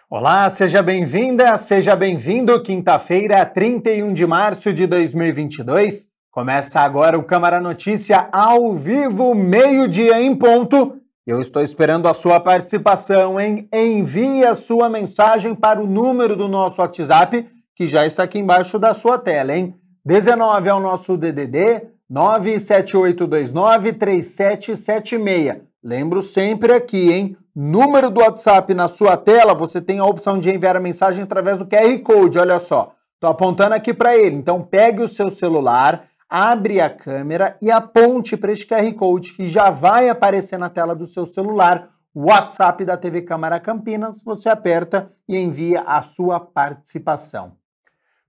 Olá, seja bem-vinda, seja bem-vindo. Quinta-feira, 31 de março de 2022. Começa agora o Câmara Notícia ao vivo, meio-dia em ponto. Eu estou esperando a sua participação, hein? Envie a sua mensagem para o número do nosso WhatsApp, que já está aqui embaixo da sua tela, hein? 19 é o nosso DDD, 978293776. Lembro sempre aqui, hein? Número do WhatsApp na sua tela, você tem a opção de enviar a mensagem através do QR Code, olha só. Tô apontando aqui para ele, então pegue o seu celular, abre a câmera e aponte para este QR Code que já vai aparecer na tela do seu celular, WhatsApp da TV Câmara Campinas, você aperta e envia a sua participação.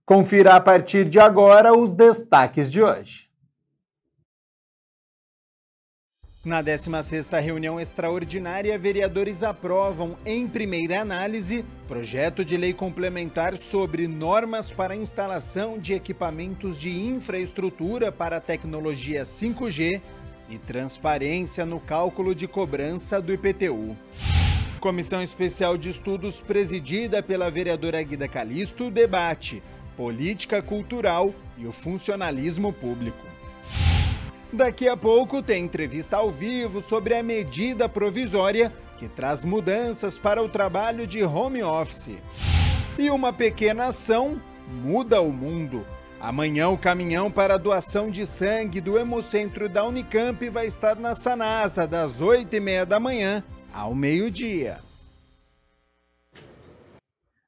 Confira a partir de agora os destaques de hoje. Na 16ª reunião extraordinária, vereadores aprovam, em primeira análise, projeto de lei complementar sobre normas para a instalação de equipamentos de infraestrutura para a tecnologia 5G e transparência no cálculo de cobrança do IPTU. Comissão Especial de Estudos presidida pela vereadora Guida Calisto debate política cultural e o funcionalismo público. Daqui a pouco tem entrevista ao vivo sobre a medida provisória que traz mudanças para o trabalho de home office. E uma pequena ação muda o mundo. Amanhã o caminhão para a doação de sangue do Hemocentro da Unicamp vai estar na Sanasa das 8h30 da manhã ao meio-dia.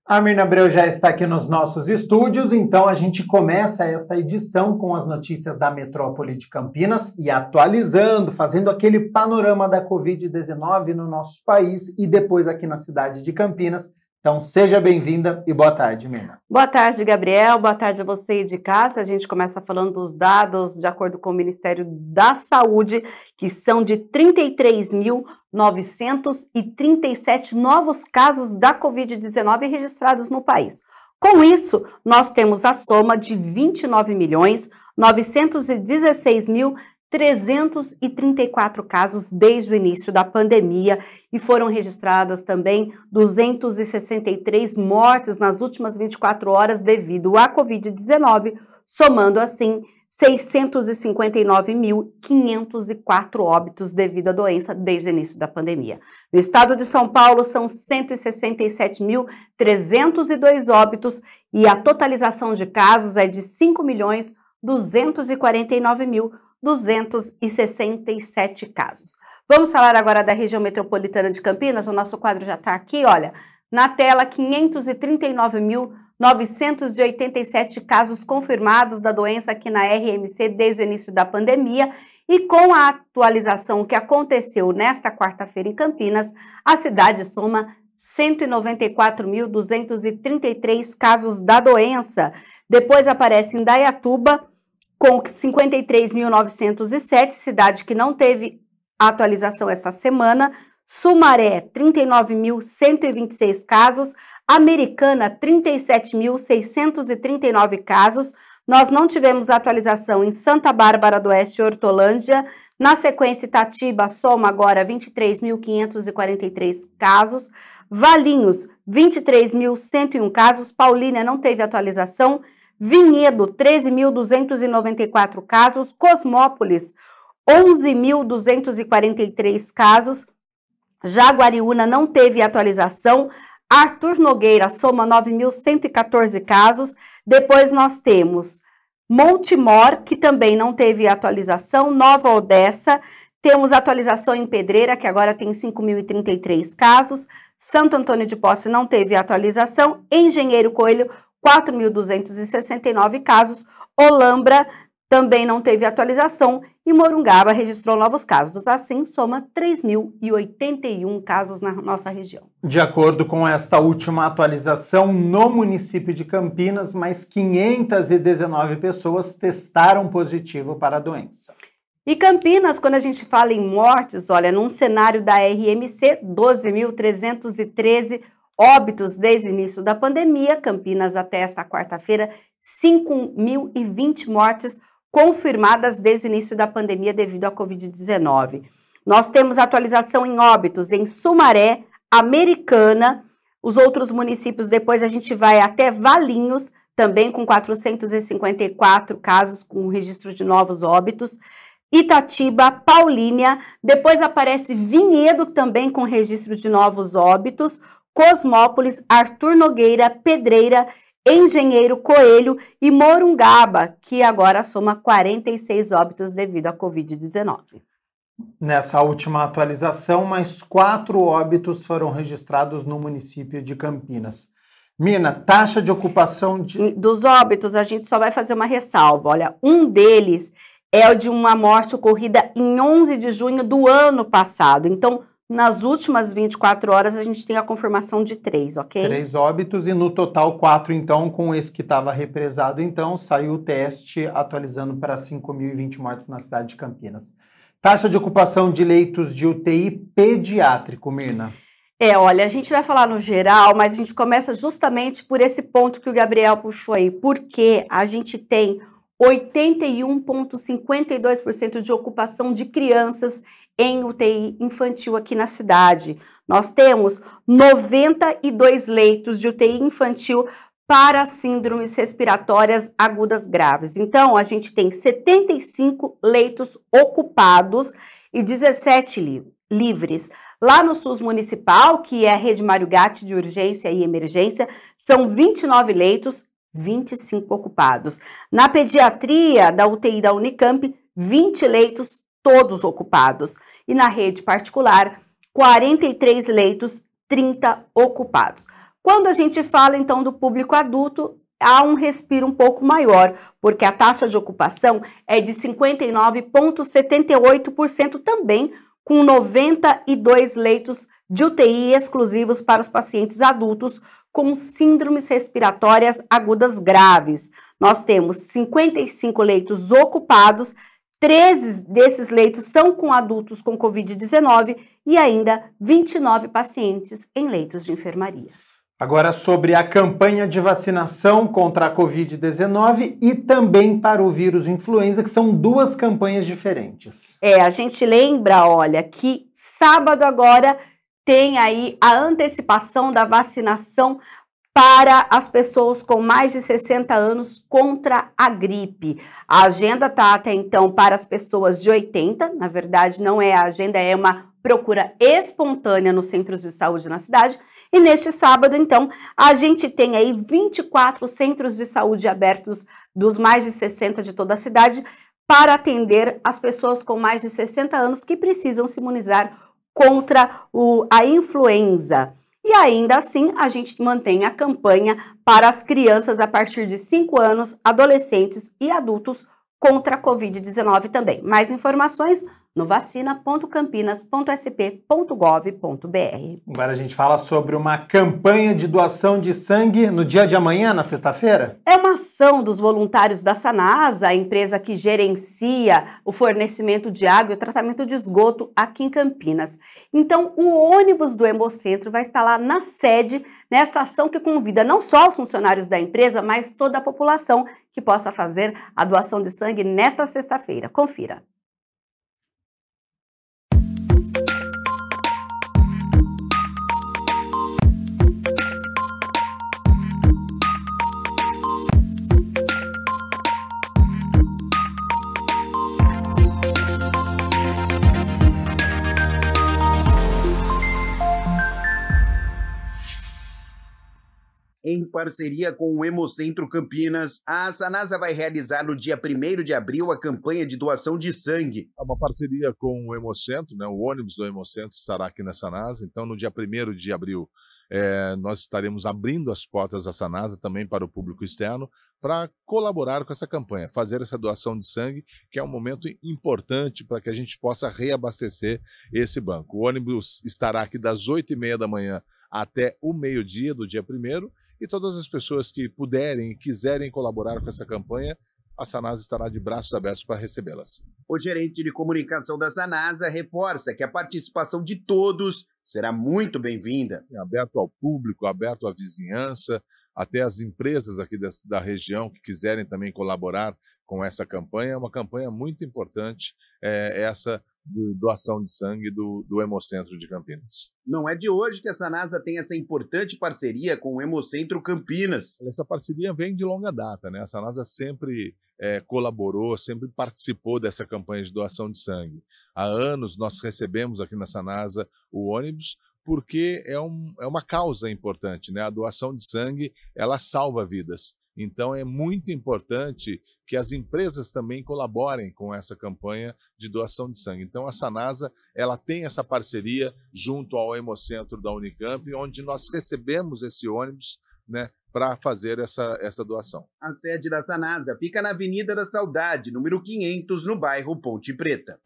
A Mirna Abreu já está aqui nos nossos estúdios, então a gente começa esta edição com as notícias da metrópole de Campinas e atualizando, fazendo aquele panorama da Covid-19 no nosso país e depois aqui na cidade de Campinas. Então seja bem-vinda e boa tarde, Mirna. Boa tarde, Gabriel. Boa tarde a você de casa. A gente começa falando dos dados de acordo com o Ministério da Saúde, que são de 33.937 novos casos da Covid-19 registrados no país. Com isso, nós temos a soma de 29.916.334 casos desde o início da pandemia e foram registradas também 263 mortes nas últimas 24 horas devido à Covid-19, somando assim 659.504 óbitos devido à doença desde o início da pandemia. No estado de São Paulo, são 167.302 óbitos e a totalização de casos é de 5.249.267 casos. Vamos falar agora da região metropolitana de Campinas. O nosso quadro já está aqui, olha, na tela, 539.987 casos confirmados da doença aqui na RMC desde o início da pandemia. E com a atualização que aconteceu nesta quarta-feira em Campinas, a cidade soma 194.233 casos da doença. Depois aparece Indaiatuba, com 53.907, cidade que não teve atualização esta semana. Sumaré, 39.126 casos. Americana, 37.639 casos. Nós não tivemos atualização em Santa Bárbara do Oeste e Hortolândia. Na sequência, Itatiba soma agora 23.543 casos. Valinhos, 23.101 casos. Paulínia não teve atualização. Vinhedo, 13.294 casos. Cosmópolis, 11.243 casos. Jaguariúna não teve atualização. Arthur Nogueira soma 9.114 casos. Depois nós temos Montemor, que também não teve atualização. Nova Odessa, temos atualização em Pedreira, que agora tem 5.033 casos. Santo Antônio de Posse não teve atualização. Engenheiro Coelho, 4.269 casos. Olambra também não teve atualização e Morungaba registrou novos casos. Assim, soma 3.081 casos na nossa região. De acordo com esta última atualização, no município de Campinas, mais 519 pessoas testaram positivo para a doença. E Campinas, quando a gente fala em mortes, olha, num cenário da RMC, 12.313 óbitos desde o início da pandemia. Campinas, até esta quarta-feira, 5.020 mortes confirmadas desde o início da pandemia devido à Covid-19. Nós temos atualização em óbitos em Sumaré, Americana, Os outros municípios, depois a gente vai até Valinhos, também com 454 casos com registro de novos óbitos. Itatiba, Paulínia, depois aparece Vinhedo também com registro de novos óbitos, Cosmópolis, Arthur Nogueira, Pedreira, Engenheiro Coelho e Morungaba, que agora soma 46 óbitos devido à Covid-19. Nessa última atualização, mais 4 óbitos foram registrados no município de Campinas. Mina, taxa de ocupação dos óbitos, a gente só vai fazer uma ressalva. Olha, um deles é o de uma morte ocorrida em 11 de junho do ano passado. Então, nas últimas 24 horas, a gente tem a confirmação de 3, ok? 3 óbitos e no total 4, então, com esse que estava represado. Então, saiu o teste atualizando para 5.020 mortes na cidade de Campinas. Taxa de ocupação de leitos de UTI pediátrico, Mirna. Olha, a gente vai falar no geral, mas a gente começa justamente por esse ponto que o Gabriel puxou aí, porque a gente tem 81,52% de ocupação de crianças em UTI infantil aqui na cidade. Nós temos 92 leitos de UTI infantil para síndromes respiratórias agudas graves. Então, a gente tem 75 leitos ocupados e 17 livres. Lá no SUS municipal, que é a Rede Mário Gatti de urgência e emergência, são 29 leitos, 25 ocupados. Na pediatria da UTI da Unicamp, 20 leitos, todos ocupados. E na rede particular, 43 leitos, 30 ocupados. Quando a gente fala, então, do público adulto, há um respiro um pouco maior, porque a taxa de ocupação é de 59,78% também, com 92 leitos de UTI exclusivos para os pacientes adultos com síndromes respiratórias agudas graves. Nós temos 55 leitos ocupados, 13 desses leitos são com adultos com Covid-19 e ainda 29 pacientes em leitos de enfermaria. Agora sobre a campanha de vacinação contra a Covid-19 e também para o vírus influenza, que são 2 campanhas diferentes. A gente lembra, olha, que sábado agora tem aí a antecipação da vacinação para as pessoas com mais de 60 anos contra a gripe. A agenda está até então para as pessoas de 80, na verdade não é a agenda, é uma procura espontânea nos centros de saúde na cidade. E neste sábado, então, a gente tem aí 24 centros de saúde abertos dos mais de 60 de toda a cidade para atender as pessoas com mais de 60 anos que precisam se imunizar contra a influenza. E ainda assim, a gente mantém a campanha para as crianças a partir de 5 anos, adolescentes e adultos contra a Covid-19 também. Mais informações no vacina.campinas.sp.gov.br. Agora a gente fala sobre uma campanha de doação de sangue no dia de amanhã, na sexta-feira? É uma ação dos voluntários da Sanasa, a empresa que gerencia o fornecimento de água e o tratamento de esgoto aqui em Campinas. Então, o ônibus do Hemocentro vai estar lá na sede, nesta ação que convida não só os funcionários da empresa, mas toda a população que possa fazer a doação de sangue nesta sexta-feira. Confira. Em parceria com o Hemocentro Campinas, a Sanasa vai realizar no dia 1º de abril a campanha de doação de sangue. É uma parceria com o Hemocentro, né? O ônibus do Hemocentro estará aqui na Sanasa. Então, no dia 1º de abril, nós estaremos abrindo as portas da Sanasa também para o público externo para colaborar com essa campanha, fazer essa doação de sangue, que é um momento importante para que a gente possa reabastecer esse banco. O ônibus estará aqui das 8h30 da manhã até o meio-dia do dia 1º, e todas as pessoas que puderem e quiserem colaborar com essa campanha, a Sanasa estará de braços abertos para recebê-las. O gerente de comunicação da Sanasa reforça que a participação de todos será muito bem-vinda. Aberto ao público, aberto à vizinhança, até as empresas aqui da região que quiserem também colaborar com essa campanha. É uma campanha muito importante, essa doação de sangue do Hemocentro de Campinas. Não é de hoje que a Sanasa tem essa importante parceria com o Hemocentro Campinas. Essa parceria vem de longa data, né? A Sanasa sempre colaborou, sempre participou dessa campanha de doação de sangue. Há anos nós recebemos aqui na Sanasa o ônibus, porque é uma causa importante, né? A doação de sangue, ela salva vidas. Então é muito importante que as empresas também colaborem com essa campanha de doação de sangue. Então a Sanasa, ela tem essa parceria junto ao Hemocentro da Unicamp, onde nós recebemos esse ônibus, né, para fazer essa doação. A sede da Sanasa fica na Avenida da Saudade, número 500, no bairro Ponte Preta.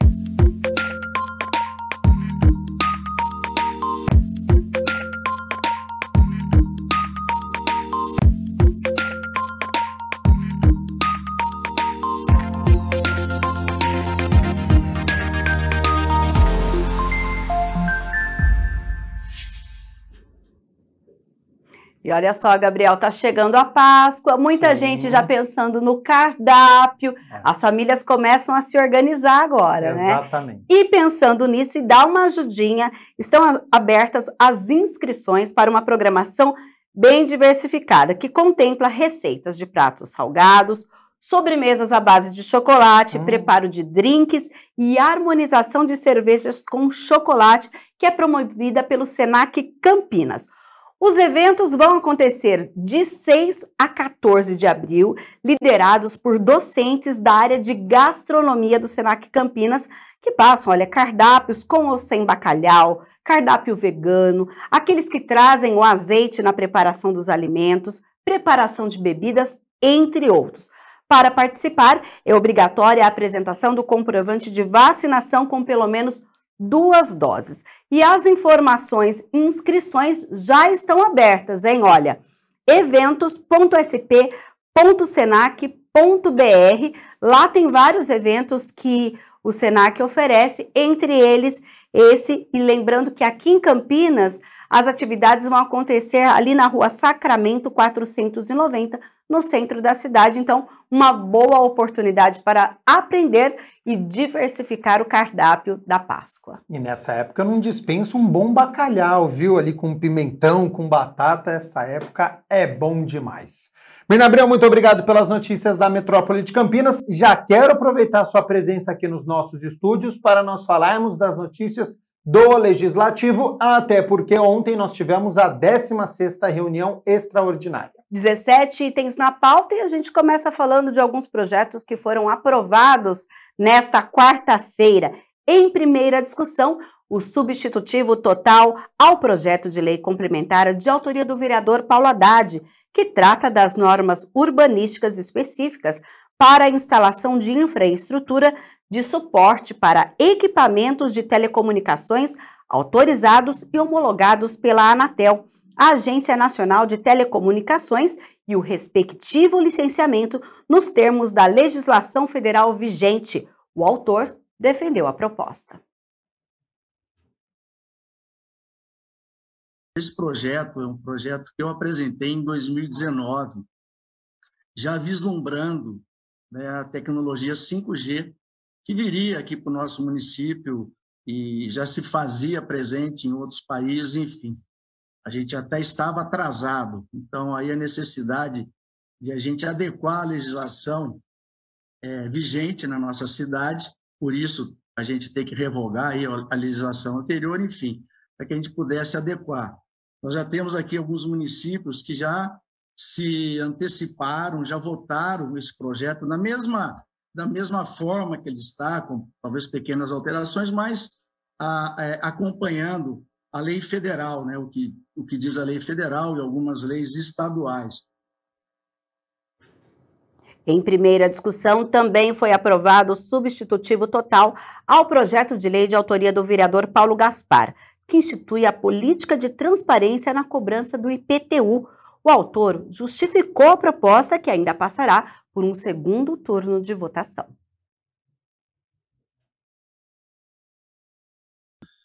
E olha só, Gabriel, tá chegando a Páscoa, muita gente já pensando no cardápio, as famílias começam a se organizar agora, né? Exatamente. E pensando nisso e dar uma ajudinha, estão abertas as inscrições para uma programação bem diversificada, que contempla receitas de pratos salgados, sobremesas à base de chocolate, preparo de drinks e harmonização de cervejas com chocolate, que é promovida pelo Senac Campinas. Os eventos vão acontecer de 6 a 14 de abril, liderados por docentes da área de gastronomia do Senac Campinas, que passam, cardápios com ou sem bacalhau, cardápio vegano, aqueles que trazem o azeite na preparação dos alimentos, preparação de bebidas, entre outros. Para participar, é obrigatória a apresentação do comprovante de vacinação com pelo menos 2 doses. E as informações e inscrições já estão abertas, hein? Olha, eventos.sp.senac.br. Lá tem vários eventos que o Senac oferece, entre eles esse. E lembrando que aqui em Campinas, as atividades vão acontecer ali na Rua Sacramento 490, no centro da cidade. Então, uma boa oportunidade para aprender e diversificar o cardápio da Páscoa. E nessa época eu não dispenso um bom bacalhau, viu? Ali com pimentão, com batata, essa época é bom demais. Mirna Abreu, muito obrigado pelas notícias da Metrópole de Campinas. Já quero aproveitar a sua presença aqui nos nossos estúdios para nós falarmos das notícias do Legislativo, até porque ontem nós tivemos a 16ª reunião extraordinária. 17 itens na pauta e a gente começa falando de alguns projetos que foram aprovados nesta quarta-feira. Em primeira discussão, o substitutivo total ao projeto de lei complementar de autoria do vereador Paulo Haddad, que trata das normas urbanísticas específicas para a instalação de infraestrutura de suporte para equipamentos de telecomunicações autorizados e homologados pela Anatel, a Agência Nacional de Telecomunicações, e o respectivo licenciamento nos termos da legislação federal vigente. O autor defendeu a proposta. Esse projeto é um projeto que eu apresentei em 2019, já vislumbrando, né, a tecnologia 5G, que viria aqui para o nosso município e já se fazia presente em outros países, enfim. A gente até estava atrasado, então aí a necessidade de a gente adequar a legislação vigente na nossa cidade, por isso a gente tem que revogar aí a legislação anterior, enfim, para que a gente pudesse adequar. Nós já temos aqui alguns municípios que já se anteciparam, já votaram esse projeto da mesma forma que ele está, com talvez pequenas alterações, mas acompanhando a lei federal, né, o que diz a lei federal e algumas leis estaduais. Em primeira discussão, também foi aprovado o substitutivo total ao projeto de lei de autoria do vereador Paulo Gaspar, que institui a política de transparência na cobrança do IPTU. O autor justificou a proposta, que ainda passará por um segundo turno de votação.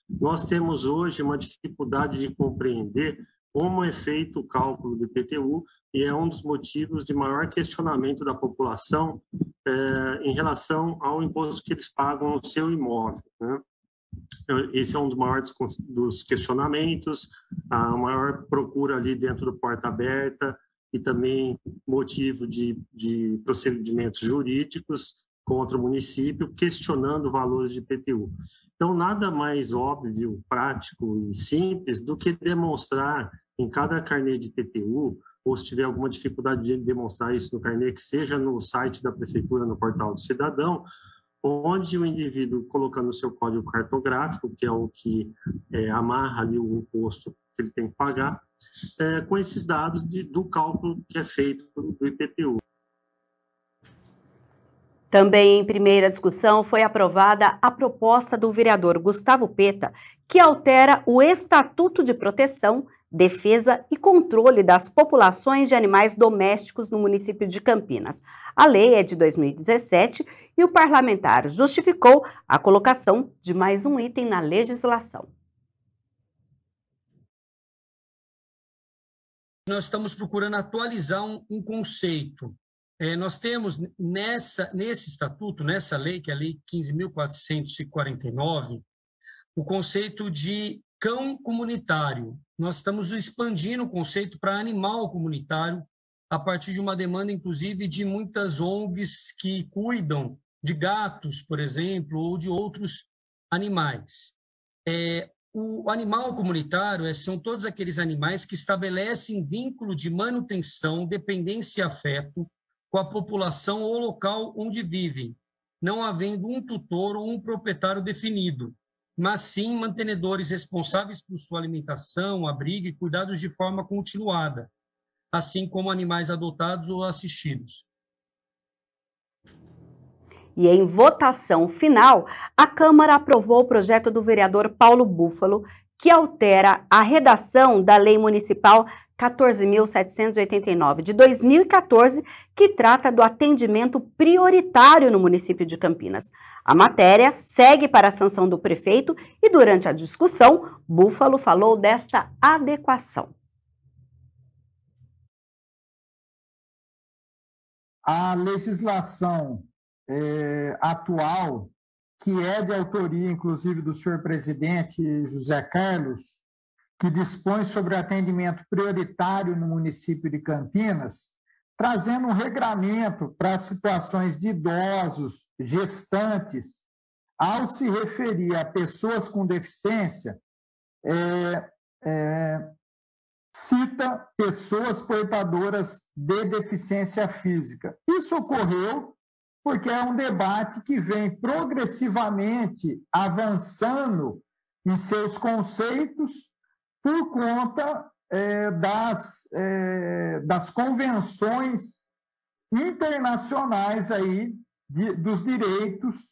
Nós temos hoje uma dificuldade de compreender como é feito o cálculo do IPTU, e é um dos motivos de maior questionamento da população em relação ao imposto que eles pagam no seu imóvel, né? Esse é um dos maiores dos questionamentos, a maior procura ali dentro do Porta Aberta e também motivo de procedimentos jurídicos contra o município, questionando valores de IPTU. Então, nada mais óbvio, prático e simples do que demonstrar em cada carnê de IPTU, ou se tiver alguma dificuldade de demonstrar isso no carnê, que seja no site da Prefeitura, no Portal do Cidadão, onde o indivíduo, colocando o seu código cartográfico, que é o que amarra ali o imposto que ele tem que pagar, com esses dados do cálculo que é feito do IPTU. Também em primeira discussão foi aprovada a proposta do vereador Gustavo Peta, que altera o Estatuto de Proteção, Defesa e Controle das Populações de Animais Domésticos no município de Campinas. A lei é de 2017 e o parlamentar justificou a colocação de mais um item na legislação. Nós estamos procurando atualizar um conceito. Nós temos nesse estatuto, nessa lei, que é a Lei 15.449, o conceito de cão comunitário. Nós estamos expandindo o conceito para animal comunitário, a partir de uma demanda, inclusive, de muitas ONGs que cuidam de gatos, por exemplo, ou de outros animais. O animal comunitário são todos aqueles animais que estabelecem vínculo de manutenção, dependência e afeto com a população ou local onde vivem, não havendo um tutor ou um proprietário definido, mas sim mantenedores responsáveis por sua alimentação, abrigo e cuidados de forma continuada, assim como animais adotados ou assistidos. E em votação final, a Câmara aprovou o projeto do vereador Paulo Búfalo, que altera a redação da Lei Municipal 14.789 de 2014, que trata do atendimento prioritário no município de Campinas. A matéria segue para a sanção do prefeito e, durante a discussão, Búfalo falou desta adequação. A legislação atual, que é de autoria, inclusive, do senhor presidente José Carlos, que dispõe sobre atendimento prioritário no município de Campinas, trazendo um regramento para situações de idosos, gestantes, ao se referir a pessoas com deficiência, cita pessoas portadoras de deficiência física. Isso ocorreu porque é um debate que vem progressivamente avançando em seus conceitos por conta das convenções internacionais aí dos direitos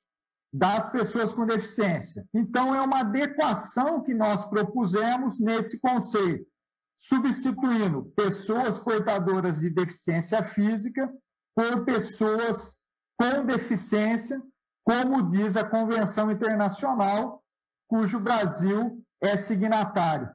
das pessoas com deficiência. Então, é uma adequação que nós propusemos nesse conceito, substituindo pessoas portadoras de deficiência física por pessoas com deficiência, como diz a Convenção Internacional, cujo Brasil é signatário.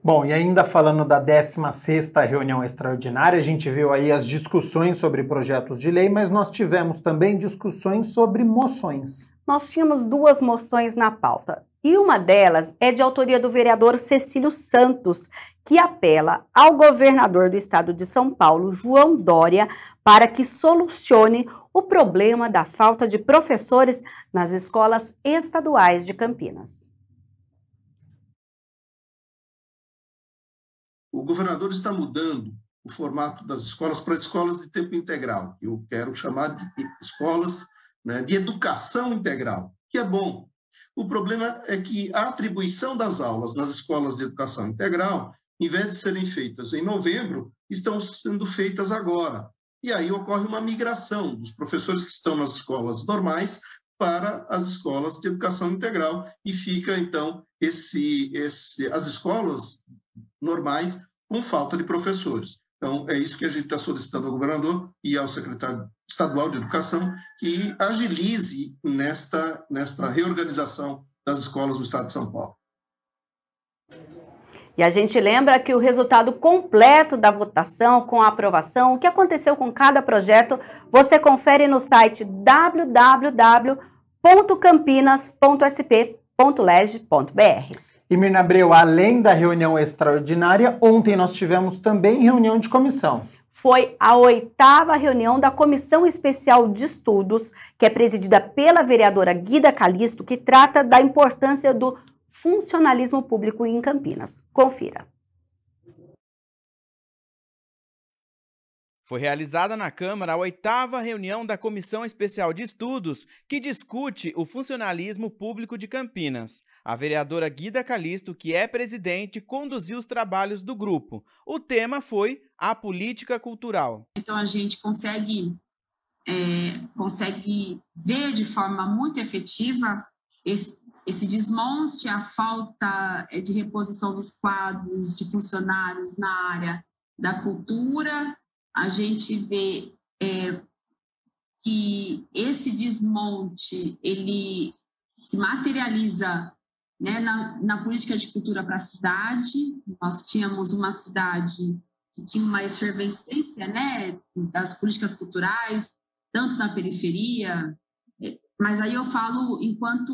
Bom, e ainda falando da 16ª reunião extraordinária, a gente viu aí as discussões sobre projetos de lei, mas nós tivemos também discussões sobre moções. Nós tínhamos duas moções na pauta, e uma delas é de autoria do vereador Cecílio Santos, que apela ao governador do estado de São Paulo, João Dória, para que solucione o problema da falta de professores nas escolas estaduais de Campinas. O governador está mudando o formato das escolas para escolas de tempo integral. Eu quero chamar de escolas, né, de educação integral, que é bom. O problema é que a atribuição das aulas nas escolas de educação integral, em vez de serem feitas em novembro, estão sendo feitas agora. E aí ocorre uma migração dos professores que estão nas escolas normais para as escolas de educação integral e fica, então, as escolas normais com falta de professores. Então, é isso que a gente está solicitando ao governador e ao secretário estadual de Educação, que agilize nesta reorganização das escolas no estado de São Paulo. E a gente lembra que o resultado completo da votação, com a aprovação, o que aconteceu com cada projeto, você confere no site www.campinas.sp.leg.br. E Mirna Abreu, além da reunião extraordinária, ontem nós tivemos também reunião de comissão. Foi a 8ª reunião da Comissão Especial de Estudos, que é presidida pela vereadora Guida Calisto, que trata da importância do funcionalismo público em Campinas. Confira. Foi realizada na Câmara a 8ª reunião da Comissão Especial de Estudos, que discute o funcionalismo público de Campinas. A vereadora Guida Calisto, que é presidente, conduziu os trabalhos do grupo. O tema foi a política cultural. Então a gente consegue ver de forma muito efetiva esse desmonte, a falta de reposição dos quadros de funcionários na área da cultura. A gente vê que esse desmonte ele se materializa, né, na política de cultura para a cidade. Nós tínhamos uma cidade que tinha uma efervescência, né, das políticas culturais, tanto na periferia, mas aí eu falo enquanto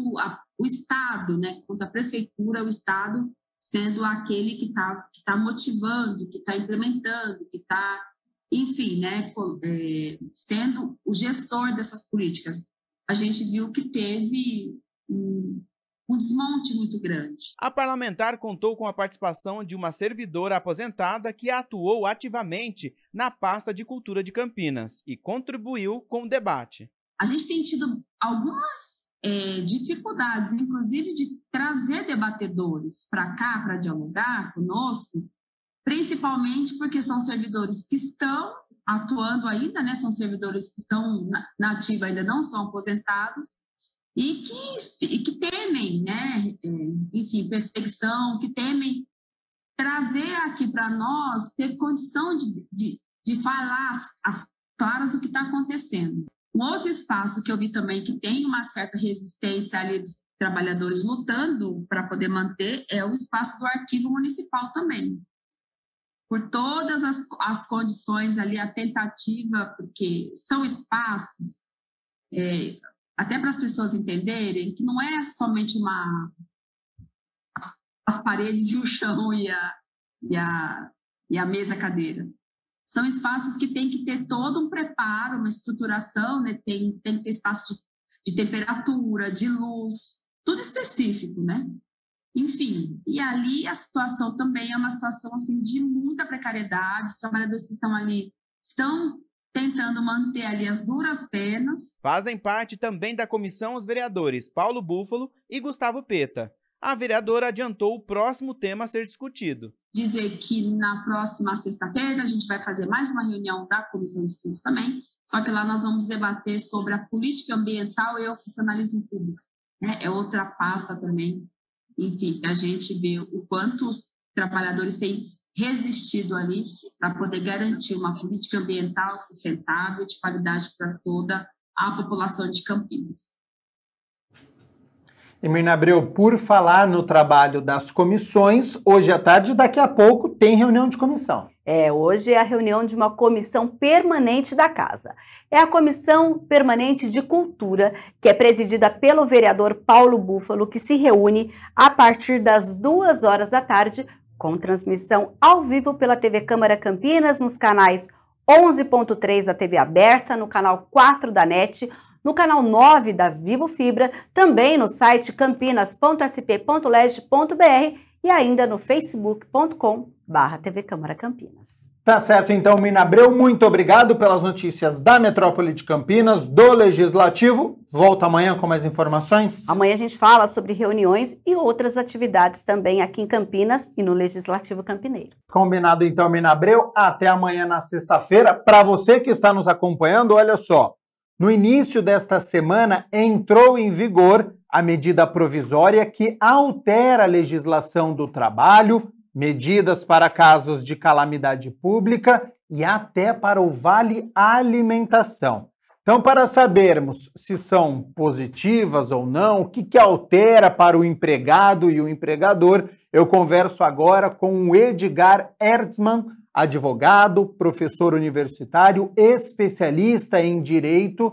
o Estado, né, enquanto a prefeitura, o Estado sendo aquele que tá motivando, que está implementando, que está, enfim, né, sendo o gestor dessas políticas. A gente viu que teve um desmonte muito grande. A parlamentar contou com a participação de uma servidora aposentada que atuou ativamente na pasta de cultura de Campinas e contribuiu com o debate. A gente tem tido algumas dificuldades, inclusive de trazer debatedores para cá, para dialogar conosco, principalmente porque são servidores que estão atuando ainda, né? São servidores que estão na ativa, ainda não são aposentados, e que temem, né? Enfim, perseguição, que temem trazer aqui para nós, ter condição de falar as claras o que está acontecendo. Um outro espaço que eu vi também que tem uma certa resistência ali dos trabalhadores lutando para poder manter é o espaço do arquivo municipal também. Por todas as condições ali, a tentativa, porque são espaços, até para as pessoas entenderem, que não é somente as paredes e o chão e a mesa cadeira. São espaços que têm que ter todo um preparo, uma estruturação, né? Tem que ter espaço de temperatura, de luz, tudo específico, né? Enfim, e ali a situação também é uma situação assim, de muita precariedade. Os trabalhadores que estão ali estão tentando manter ali as duras penas. Fazem parte também da comissão os vereadores Paulo Búfalo e Gustavo Peta. A vereadora adiantou o próximo tema a ser discutido. Dizer que na próxima sexta-feira a gente vai fazer mais uma reunião da Comissão de Estudos também, só que lá nós vamos debater sobre a política ambiental e o funcionalismo público, né? É outra pasta também, enfim, que a gente vê o quanto os trabalhadores têm resistido ali para poder garantir uma política ambiental sustentável de qualidade para toda a população de Campinas. E Mirna Abreu, por falar no trabalho das comissões, hoje à tarde, daqui a pouco, tem reunião de comissão. Hoje é a reunião de uma comissão permanente da Casa. É a Comissão Permanente de Cultura, que é presidida pelo vereador Paulo Búfalo, que se reúne a partir das 2 horas da tarde, com transmissão ao vivo pela TV Câmara Campinas, nos canais 11.3 da TV aberta, no canal 4 da NET, no canal 9 da Vivo Fibra, também no site campinas.sp.leg.br e ainda no facebook.com/TV Câmara Campinas. Tá certo, então, Mirna Abreu, muito obrigado pelas notícias da Metrópole de Campinas, do Legislativo. Volta amanhã com mais informações. Amanhã a gente fala sobre reuniões e outras atividades também aqui em Campinas e no Legislativo Campineiro. Combinado, então, Mirna Abreu. Até amanhã na sexta-feira. Para você que está nos acompanhando, olha só. No início desta semana, entrou em vigor a medida provisória que altera a legislação do trabalho, medidas para casos de calamidade pública e até para o Vale Alimentação. Então, para sabermos se são positivas ou não, o que altera para o empregado e o empregador, Eu converso agora com o Edgar Ertzmann, advogado, professor universitário, especialista em Direito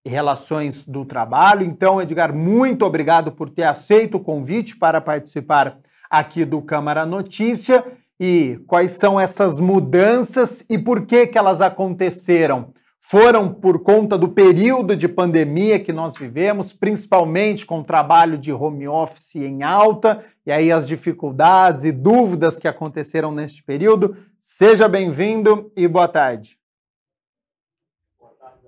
e Relações do Trabalho. Então, Edgar, muito obrigado por ter aceito o convite para participar aqui do Câmara Notícia. E quais são essas mudanças e por que elas aconteceram? Foram por conta do período de pandemia que nós vivemos, principalmente com o trabalho de home office em alta, e aí as dificuldades e dúvidas que aconteceram neste período. Seja bem-vindo e boa tarde.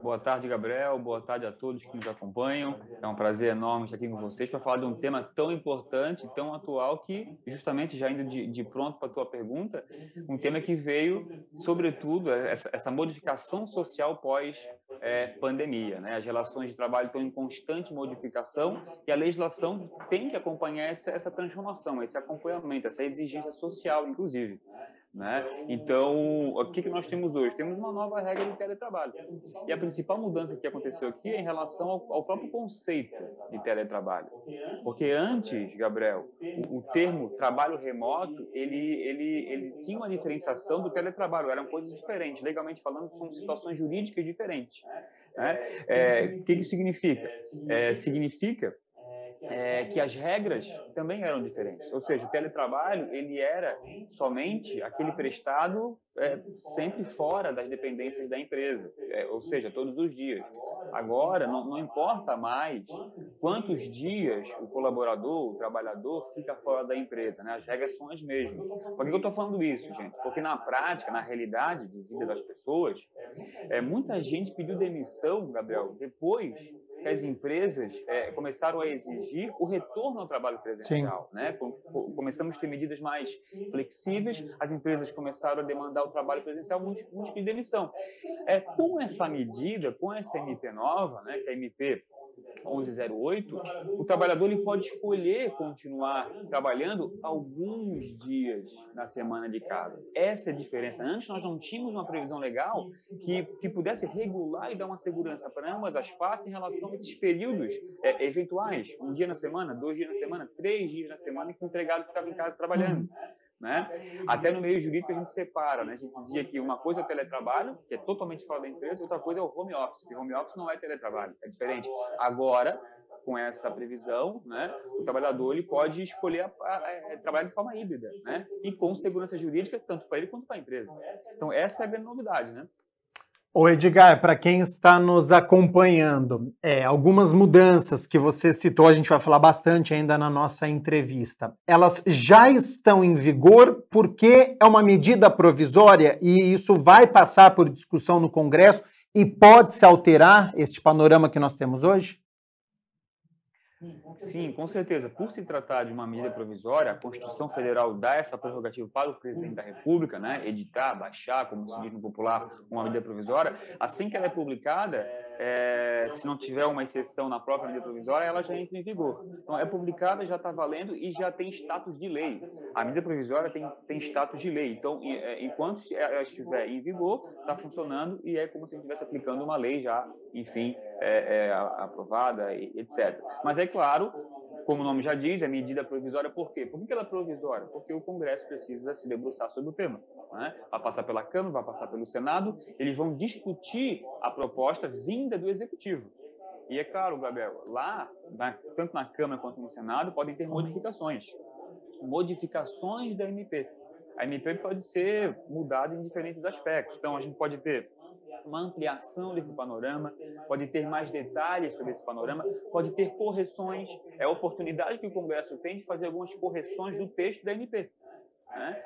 Boa tarde, Gabriel. Boa tarde a todos que nos acompanham. É um prazer enorme estar aqui com vocês para falar de um tema tão importante, tão atual, que, justamente, já indo de pronto para a tua pergunta, um tema que veio, sobretudo, essa modificação social pós-pandemia, né? As relações de trabalho estão em constante modificação e a legislação tem que acompanhar essa transformação, esse acompanhamento, essa exigência social, inclusive. Né? Então, o que nós temos hoje? Temos uma nova regra do teletrabalho. E a principal mudança que aconteceu aqui é em relação ao próprio conceito de teletrabalho. Porque antes, Gabriel, o termo trabalho remoto, ele tinha uma diferenciação do teletrabalho, eram coisas diferentes. Legalmente falando, são situações jurídicas diferentes. Né? O que isso significa? Significa que as regras também eram diferentes. Ou seja, o teletrabalho ele era somente aquele prestado sempre fora das dependências da empresa, ou seja, todos os dias. Agora, não importa mais quantos dias o colaborador, o trabalhador, fica fora da empresa, né? As regras são as mesmas. Por que eu estou falando isso, gente? Porque na prática, na realidade de vida das pessoas, muita gente pediu demissão, Gabriel, depois que as empresas começaram a exigir o retorno ao trabalho presencial. Né? Começamos a ter medidas mais flexíveis, as empresas começaram a demandar o trabalho presencial, muitos pediram demissão. Com essa medida, com essa MP nova, né, que é a MP 1108, o trabalhador ele pode escolher continuar trabalhando alguns dias na semana de casa. Essa é a diferença. Antes nós não tínhamos uma previsão legal que pudesse regular e dar uma segurança para ambas as partes em relação a esses períodos eventuais. Um dia na semana, 2 dias na semana, 3 dias na semana que o empregado ficava em casa trabalhando. Né? Até no meio jurídico a gente separa, né? A gente dizia que uma coisa é o teletrabalho, que é totalmente fora da empresa, e outra coisa é o home office, que home office não é teletrabalho, é diferente. Agora, com essa previsão, né, o trabalhador ele pode escolher trabalhar de forma híbrida, né? E com segurança jurídica, tanto para ele quanto para a empresa. Então, essa é a grande novidade, né? Ô Edgar, para quem está nos acompanhando, algumas mudanças que você citou, a gente vai falar bastante ainda na nossa entrevista, elas já estão em vigor porque é uma medida provisória e isso vai passar por discussão no Congresso e pode-se alterar este panorama que nós temos hoje? Sim, com certeza. Por se tratar de uma medida provisória, a Constituição Federal dá essa prerrogativa para o presidente da República, né, editar, baixar, como se diz no popular, uma medida provisória. Assim que ela é publicada, se não tiver uma exceção na própria medida provisória, ela já entra em vigor. Então, é publicada, já está valendo e já tem status de lei. A medida provisória tem status de lei. Então, enquanto ela estiver em vigor, está funcionando e é como se estivesse aplicando uma lei já, enfim, aprovada, etc. Mas é claro, como o nome já diz, é medida provisória. Por quê? Por que ela é provisória? Porque o Congresso precisa se debruçar sobre o tema. Né? Vai passar pela Câmara, vai passar pelo Senado, eles vão discutir a proposta vinda do Executivo. E é claro, Gabriel, lá, tanto na Câmara quanto no Senado, podem ter modificações da MP. A MP pode ser mudada em diferentes aspectos. Então, a gente pode ter uma ampliação desse panorama, pode ter mais detalhes sobre esse panorama, pode ter correções. É a oportunidade que o Congresso tem de fazer algumas correções do texto da MP. Né?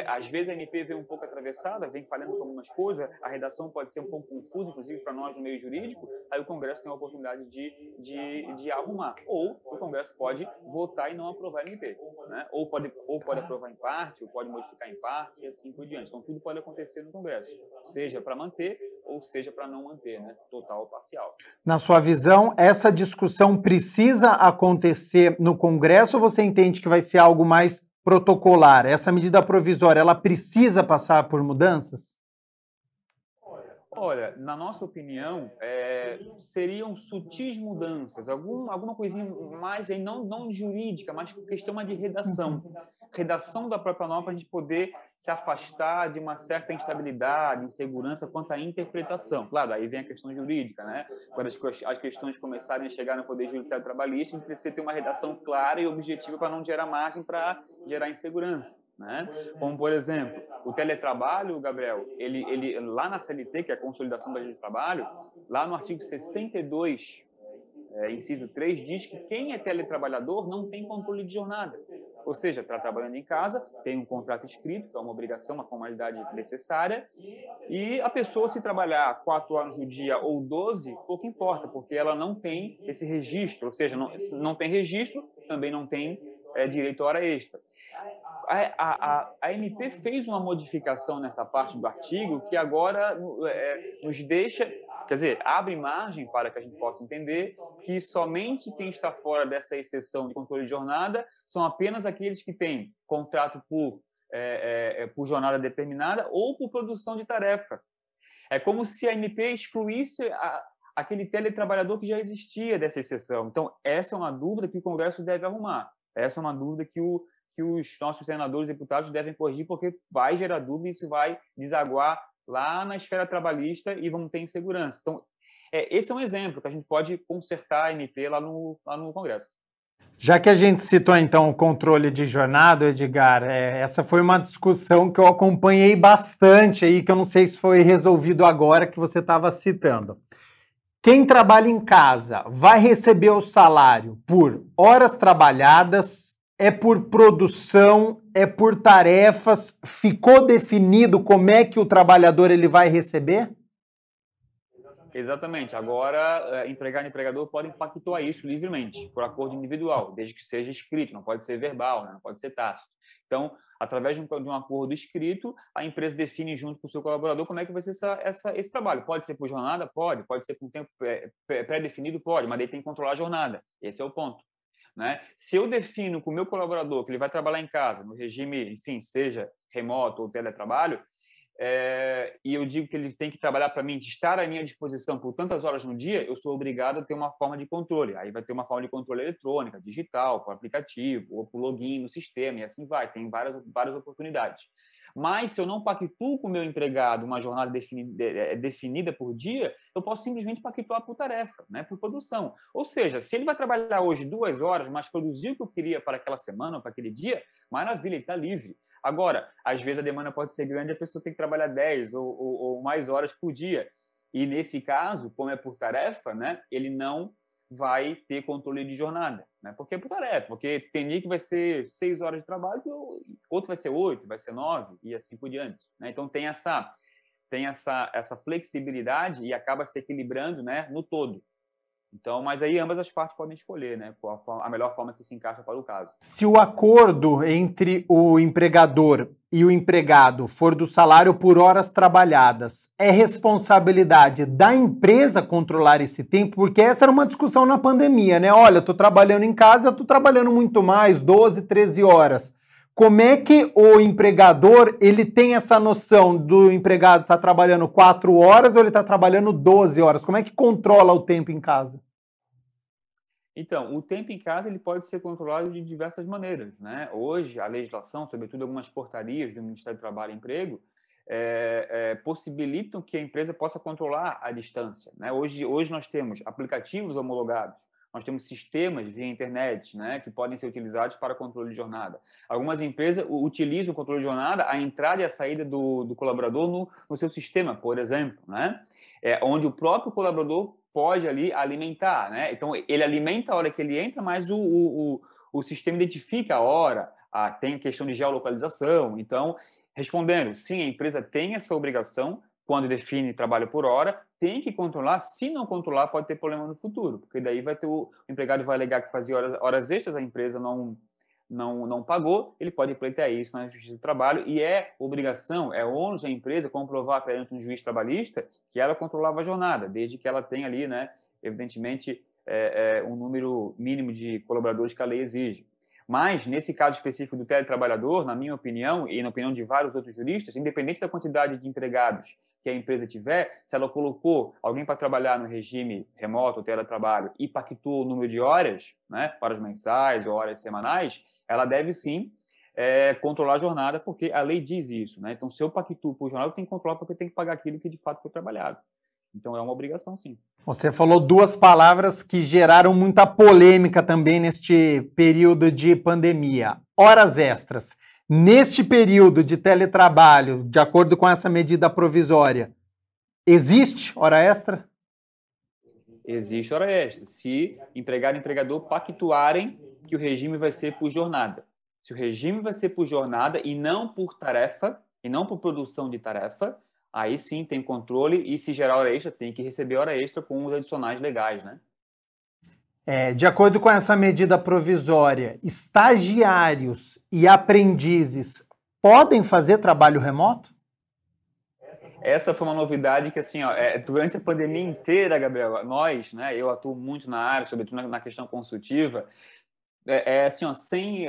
Às vezes a MP vem um pouco atravessada, vem falhando com algumas coisas, a redação pode ser um pouco confusa, inclusive para nós no meio jurídico, aí o Congresso tem a oportunidade de arrumar. Ou o Congresso pode votar e não aprovar a MP. Né? Ou pode aprovar em parte, ou pode modificar em parte, e assim por diante. Então tudo pode acontecer no Congresso, seja para manter ou seja para não manter, né? Total ou parcial. Na sua visão, essa discussão precisa acontecer no Congresso ou você entende que vai ser algo mais protocolar? Essa medida provisória, ela precisa passar por mudanças? Olha, na nossa opinião, seriam sutis mudanças, alguma coisinha mais, aí, não jurídica, mas questão de redação. Redação da própria norma para a gente poder se afastar de uma certa instabilidade, insegurança quanto à interpretação. Claro, aí vem a questão jurídica, né? Quando as questões começarem a chegar no Poder Judiciário Trabalhista, a gente precisa ter uma redação clara e objetiva para não gerar margem para gerar insegurança, né? Como, por exemplo, o teletrabalho, Gabriel, ele lá na CLT, que é a Consolidação da Lei de Trabalho, lá no artigo 62, inciso 3, diz que quem é teletrabalhador não tem controle de jornada. Ou seja, está trabalhando em casa, tem um contrato escrito, que é uma obrigação, uma formalidade necessária, e a pessoa, se trabalhar 4 horas no dia ou 12, pouco importa, porque ela não tem esse registro, ou seja, não tem registro, também não tem direito à hora extra. A MP fez uma modificação nessa parte do artigo que agora nos deixa, quer dizer, abre margem para que a gente possa entender que somente quem está fora dessa exceção de controle de jornada são apenas aqueles que têm contrato por jornada determinada ou por produção de tarefa. É como se a MP excluísse aquele teletrabalhador que já existia dessa exceção. Então, essa é uma dúvida que o Congresso deve arrumar. Essa é uma dúvida que os nossos senadores e deputados devem corrigir, porque vai gerar dúvida e isso vai desaguar lá na esfera trabalhista e vamos ter insegurança. Então, esse é um exemplo que a gente pode consertar a MP lá no Congresso. Já que a gente citou, então, o controle de jornada, Edgar, essa foi uma discussão que eu acompanhei bastante aí, que eu não sei se foi resolvido agora, que você estava citando. Quem trabalha em casa vai receber o salário por horas trabalhadas, é por produção, é por tarefas? Ficou definido como é que o trabalhador ele vai receber? Exatamente. Agora, empregado e empregador podem pactuar isso livremente, por acordo individual, desde que seja escrito, não pode ser verbal, né? Não pode ser tácito. Então, através de um acordo escrito, a empresa define junto com o seu colaborador como é que vai ser esse trabalho. Pode ser por jornada? Pode ser por tempo pré-definido? Pode, mas daí tem que controlar a jornada. Esse é o ponto, né? Se eu defino com o meu colaborador que ele vai trabalhar em casa, no regime, enfim, seja remoto ou teletrabalho, e eu digo que ele tem que trabalhar para mim, estar à minha disposição por tantas horas no dia, eu sou obrigado a ter uma forma de controle. Aí vai ter uma forma de controle eletrônica, digital, por aplicativo, ou por login no sistema, e assim vai. Tem várias oportunidades. Mas, se eu não pactuo com o meu empregado uma jornada definida por dia, eu posso simplesmente pactuar por tarefa, né, por produção. Ou seja, se ele vai trabalhar hoje 2 horas, mas produzir o que eu queria para aquela semana ou para aquele dia, maravilha, ele está livre. Agora, às vezes a demanda pode ser grande e a pessoa tem que trabalhar 10 ou mais horas por dia. E, nesse caso, como é por tarefa, né, ele não vai ter controle de jornada, né? Porque é por tarefa, porque tem dia que vai ser 6 horas de trabalho, outro vai ser 8, vai ser 9 e assim por diante, né? Então tem essa flexibilidade e acaba se equilibrando, né, no todo. Então, mas aí ambas as partes podem escolher, né, a melhor forma que se encaixa para o caso. Se o acordo entre o empregador e o empregado for do salário por horas trabalhadas, é responsabilidade da empresa controlar esse tempo? Porque essa era uma discussão na pandemia, né? Olha, eu tô trabalhando em casa, eu tô trabalhando muito mais, 12, 13 horas. Como é que o empregador, ele tem essa noção do empregado estar trabalhando 4 horas ou ele está trabalhando 12 horas? Como é que controla o tempo em casa? Então, o tempo em casa ele pode ser controlado de diversas maneiras, né? Hoje, a legislação, sobretudo algumas portarias do Ministério do Trabalho e Emprego, possibilitam que a empresa possa controlar a distância, né? Hoje nós temos aplicativos homologados, nós temos sistemas via internet, né, que podem ser utilizados para controle de jornada. Algumas empresas utilizam o controle de jornada, a entrada e a saída do colaborador no seu sistema, por exemplo, né? Onde o próprio colaborador pode ali alimentar, né? Então, ele alimenta a hora que ele entra, mas o sistema identifica a hora, tem a questão de geolocalização. Então, respondendo, sim, a empresa tem essa obrigação, quando define trabalho por hora, tem que controlar. Se não controlar, pode ter problema no futuro, porque daí vai ter o empregado vai alegar que fazia horas extras, a empresa não pagou, ele pode pleitear isso na Justiça do Trabalho e é obrigação, é ônus da empresa comprovar perante um juiz trabalhista que ela controlava a jornada, desde que ela tenha ali, né, evidentemente, um número mínimo de colaboradores que a lei exige. Mas, nesse caso específico do teletrabalhador, na minha opinião, e na opinião de vários outros juristas, independente da quantidade de empregados que a empresa tiver, se ela colocou alguém para trabalhar no regime remoto, teletrabalho, e pactuou o número de horas, né, horas mensais ou horas semanais, ela deve sim controlar a jornada, porque a lei diz isso, né? Então, se eu pactuo por jornada, eu tenho que controlar porque eu tenho que pagar aquilo que de fato foi trabalhado. Então, é uma obrigação, sim. Você falou duas palavras que geraram muita polêmica também neste período de pandemia. Horas extras. Neste período de teletrabalho, de acordo com essa medida provisória, existe hora extra? Existe hora extra. Se empregado e empregador pactuarem que o regime vai ser por jornada. Se o regime vai ser por jornada e não por tarefa, e não por produção de tarefa, aí sim tem controle e se gerar hora extra, tem que receber hora extra com os adicionais legais, né? De acordo com essa medida provisória, estagiários e aprendizes podem fazer trabalho remoto? Essa foi uma novidade que, assim, durante a pandemia inteira, Gabriel, nós, né, eu atuo muito na área, sobretudo na questão consultiva, assim,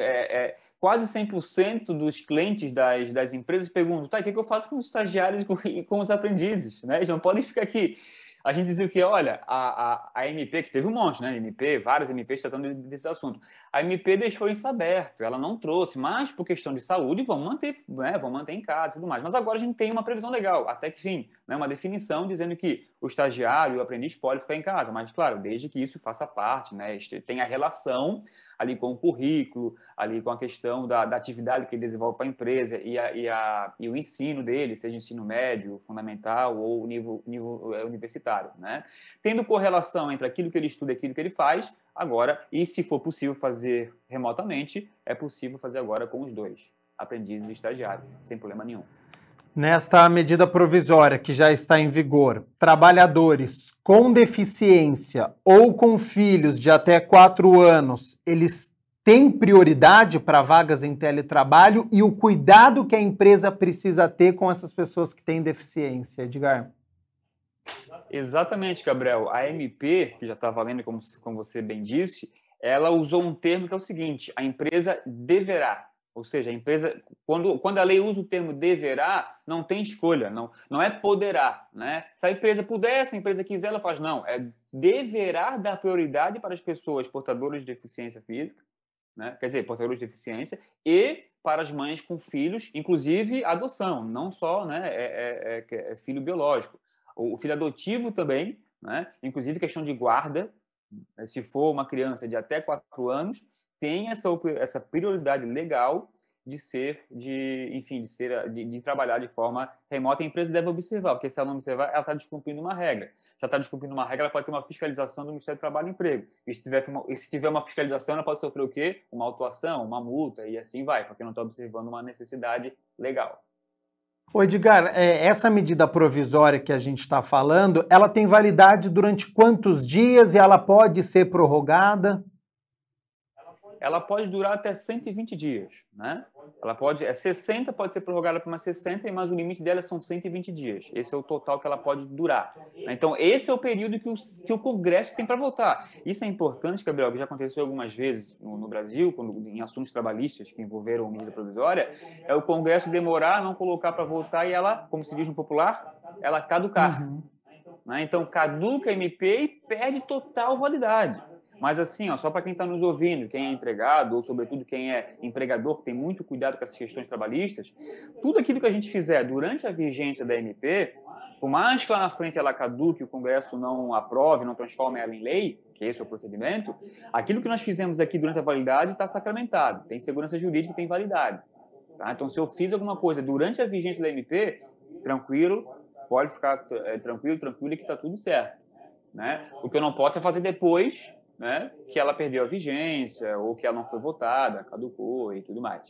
quase 100% dos clientes das empresas perguntam, tá, o que eu faço com os estagiários e com os aprendizes? Né? Eles não podem ficar aqui. A gente dizia que, olha, a MP, que teve um monte, né? Várias MPs tratando desse assunto. A MP deixou isso aberto, ela não trouxe, mas por questão de saúde, vão manter, né? Vão manter em casa e tudo mais. Mas agora a gente tem uma previsão legal, até que fim, né? Uma definição dizendo que o estagiário e o aprendiz podem ficar em casa, mas, claro, desde que isso faça parte, né? Tem a relação ali com o currículo, ali com a questão da atividade que ele desenvolve para a empresa e o ensino dele, seja ensino médio, fundamental ou nível universitário, né? Tendo correlação entre aquilo que ele estuda e aquilo que ele faz, agora, e se for possível fazer remotamente, é possível fazer agora com os dois, aprendizes e estagiários, sem problema nenhum. Nesta medida provisória que já está em vigor, trabalhadores com deficiência ou com filhos de até 4 anos, eles têm prioridade para vagas em teletrabalho e o cuidado que a empresa precisa ter com essas pessoas que têm deficiência, Edgar? Exatamente, Gabriel. A MP, que já está valendo, como você bem disse, ela usou um termo que é o seguinte, a empresa deverá. Ou seja, a empresa, quando a lei usa o termo deverá, não tem escolha, não é poderá, né? Se a empresa puder, se a empresa quiser, ela faz. Não, deverá dar prioridade para as pessoas portadoras de deficiência física, né? Quer dizer, portadores de deficiência, e para as mães com filhos, inclusive adoção, não só, né, filho biológico. O filho adotivo também, né? Inclusive questão de guarda, se for uma criança de até 4 anos, tem essa prioridade legal de trabalhar de forma remota. A empresa deve observar, porque se ela não observar, ela está descumprindo uma regra. Se ela está descumprindo uma regra, ela pode ter uma fiscalização do Ministério do Trabalho e Emprego. E se tiver uma fiscalização, ela pode sofrer o quê? Uma autuação, uma multa, e assim vai, porque não está observando uma necessidade legal. Ô Edgar, essa medida provisória que a gente está falando, ela tem validade durante quantos dias e ela pode ser prorrogada? Ela pode durar até 120 dias, né? 60 pode ser prorrogada por mais 60, mas o limite dela são 120 dias. Esse é o total que ela pode durar. Então, esse é o período que o Congresso tem para votar. Isso é importante, Gabriel, que já aconteceu algumas vezes no Brasil, em assuntos trabalhistas que envolveram medida provisória, é o Congresso demorar, não colocar para votar e ela, como se diz no popular, ela caducar. Uhum. Né? Então, caduca a MP e perde total validade. Mas assim, só para quem está nos ouvindo, quem é empregado, ou sobretudo quem é empregador, que tem muito cuidado com essas questões trabalhistas, tudo aquilo que a gente fizer durante a vigência da MP, por mais que lá na frente ela caduque, o Congresso não aprove, não transforme ela em lei, que esse é o procedimento, aquilo que nós fizemos aqui durante a validade está sacramentado, tem segurança jurídica e tem validade. Tá? Então, se eu fiz alguma coisa durante a vigência da MP, tranquilo, pode ficar tranquilo que está tudo certo. Né? O que eu não posso é fazer depois, né, que ela perdeu a vigência ou que ela não foi votada, caducou e tudo mais.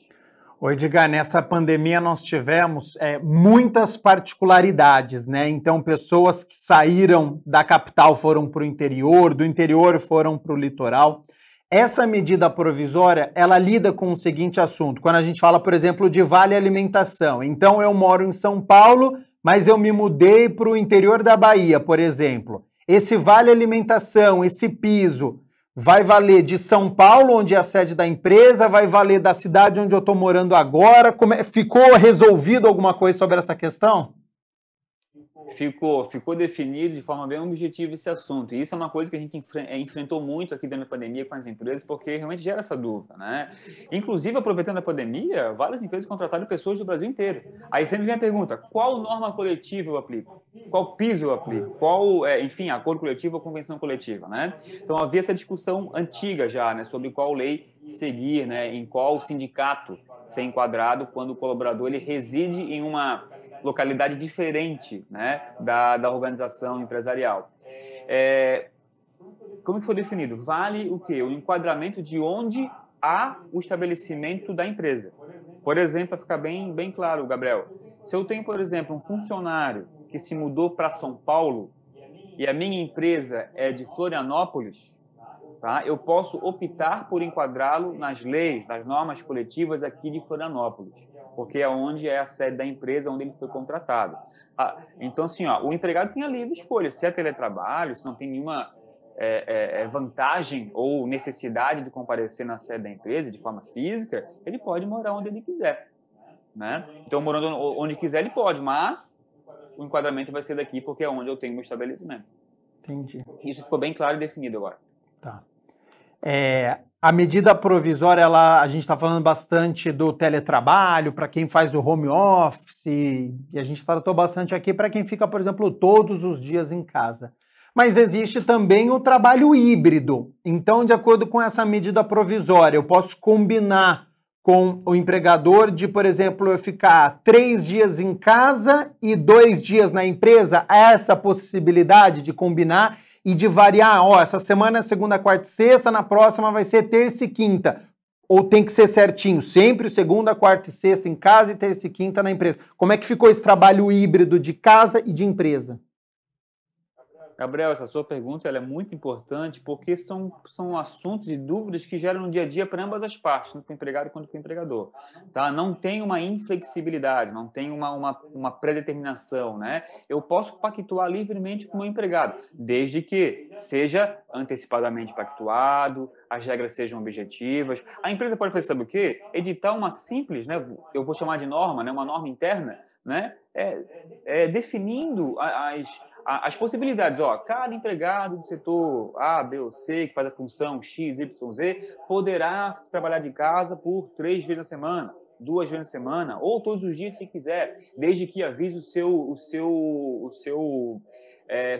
Ô Edgar, nessa pandemia nós tivemos muitas particularidades, né? Então, pessoas que saíram da capital foram para o interior, do interior foram para o litoral. Essa medida provisória, ela lida com o seguinte assunto, quando a gente fala, por exemplo, de vale alimentação. Então, eu moro em São Paulo, mas eu me mudei para o interior da Bahia, por exemplo. Esse vale alimentação, esse piso, vai valer de São Paulo, onde é a sede da empresa, vai valer da cidade onde eu estou morando agora? Ficou resolvido alguma coisa sobre essa questão? Ficou definido de forma bem objetiva esse assunto. E isso é uma coisa que a gente enfrentou muito aqui dentro da pandemia com as empresas, porque realmente gera essa dúvida, né? Inclusive, aproveitando a pandemia, várias empresas contrataram pessoas do Brasil inteiro. Aí sempre vem a pergunta, qual norma coletiva eu aplico? Qual piso eu aplico? Qual, enfim, acordo coletivo ou convenção coletiva, né? Então, havia essa discussão antiga já, né, sobre qual lei seguir, né, em qual sindicato ser enquadrado quando o colaborador ele reside em uma localidade diferente, né, da organização empresarial. Como que foi definido? Vale o quê? O enquadramento de onde há o estabelecimento da empresa. Por exemplo, para ficar bem claro, Gabriel, se eu tenho, por exemplo, um funcionário que se mudou para São Paulo e a minha empresa é de Florianópolis, tá? Eu posso optar por enquadrá-lo nas leis, nas normas coletivas aqui de Florianópolis, porque é onde é a sede da empresa, onde ele foi contratado. Então, assim, o empregado tem a livre escolha. Se é teletrabalho, se não tem nenhuma vantagem ou necessidade de comparecer na sede da empresa de forma física, ele pode morar onde ele quiser, né? Então, morando onde quiser, ele pode, mas o enquadramento vai ser daqui, porque é onde eu tenho meu estabelecimento. Entendi. Isso ficou bem claro e definido agora. Tá. A medida provisória, a gente está falando bastante do teletrabalho, para quem faz o home office, e a gente tratou bastante aqui para quem fica, por exemplo, todos os dias em casa. Mas existe também o trabalho híbrido. Então, de acordo com essa medida provisória, eu posso combinar com o empregador de, por exemplo, eu ficar 3 dias em casa e 2 dias na empresa. Há essa possibilidade de combinar e de variar, essa semana é segunda, quarta e sexta, na próxima vai ser terça e quinta. Ou tem que ser certinho, sempre segunda, quarta e sexta em casa e terça e quinta na empresa. Como é que ficou esse trabalho híbrido de casa e de empresa? Gabriel, essa sua pergunta ela é muito importante porque são assuntos e dúvidas que geram no dia a dia para ambas as partes, tanto para o empregado quanto para o empregador. Tá? Não tem uma inflexibilidade, não tem uma predeterminação, né? Eu posso pactuar livremente com o meu empregado, desde que seja antecipadamente pactuado, as regras sejam objetivas. A empresa pode fazer, sabe o quê? Editar uma simples, né? Eu vou chamar de norma, né? Uma norma interna, né? Definindo as possibilidades, cada empregado do setor A, B ou C, que faz a função X, Y, Z, poderá trabalhar de casa por 3 vezes na semana, 2 vezes na semana, ou todos os dias se quiser, desde que avise o seu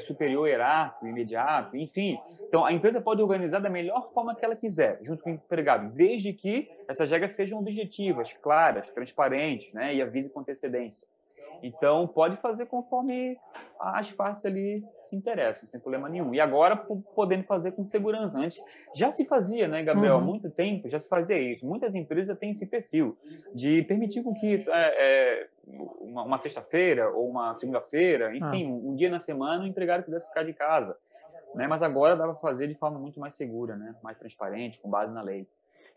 superior hierárquico, imediato, enfim. Então, a empresa pode organizar da melhor forma que ela quiser, junto com o empregado, desde que essas regras sejam objetivas, claras, transparentes, né, e avise com antecedência. Então, pode fazer conforme as partes ali se interessam, sem problema nenhum. E agora, podendo fazer com segurança. Antes, já se fazia, né, Gabriel? Há muito tempo já se fazia isso. Muitas empresas têm esse perfil de permitir com que uma sexta-feira ou uma segunda-feira, enfim, um dia na semana, o empregado pudesse ficar de casa. Né? Mas agora dá para fazer de forma muito mais segura, né? Mais transparente, com base na lei.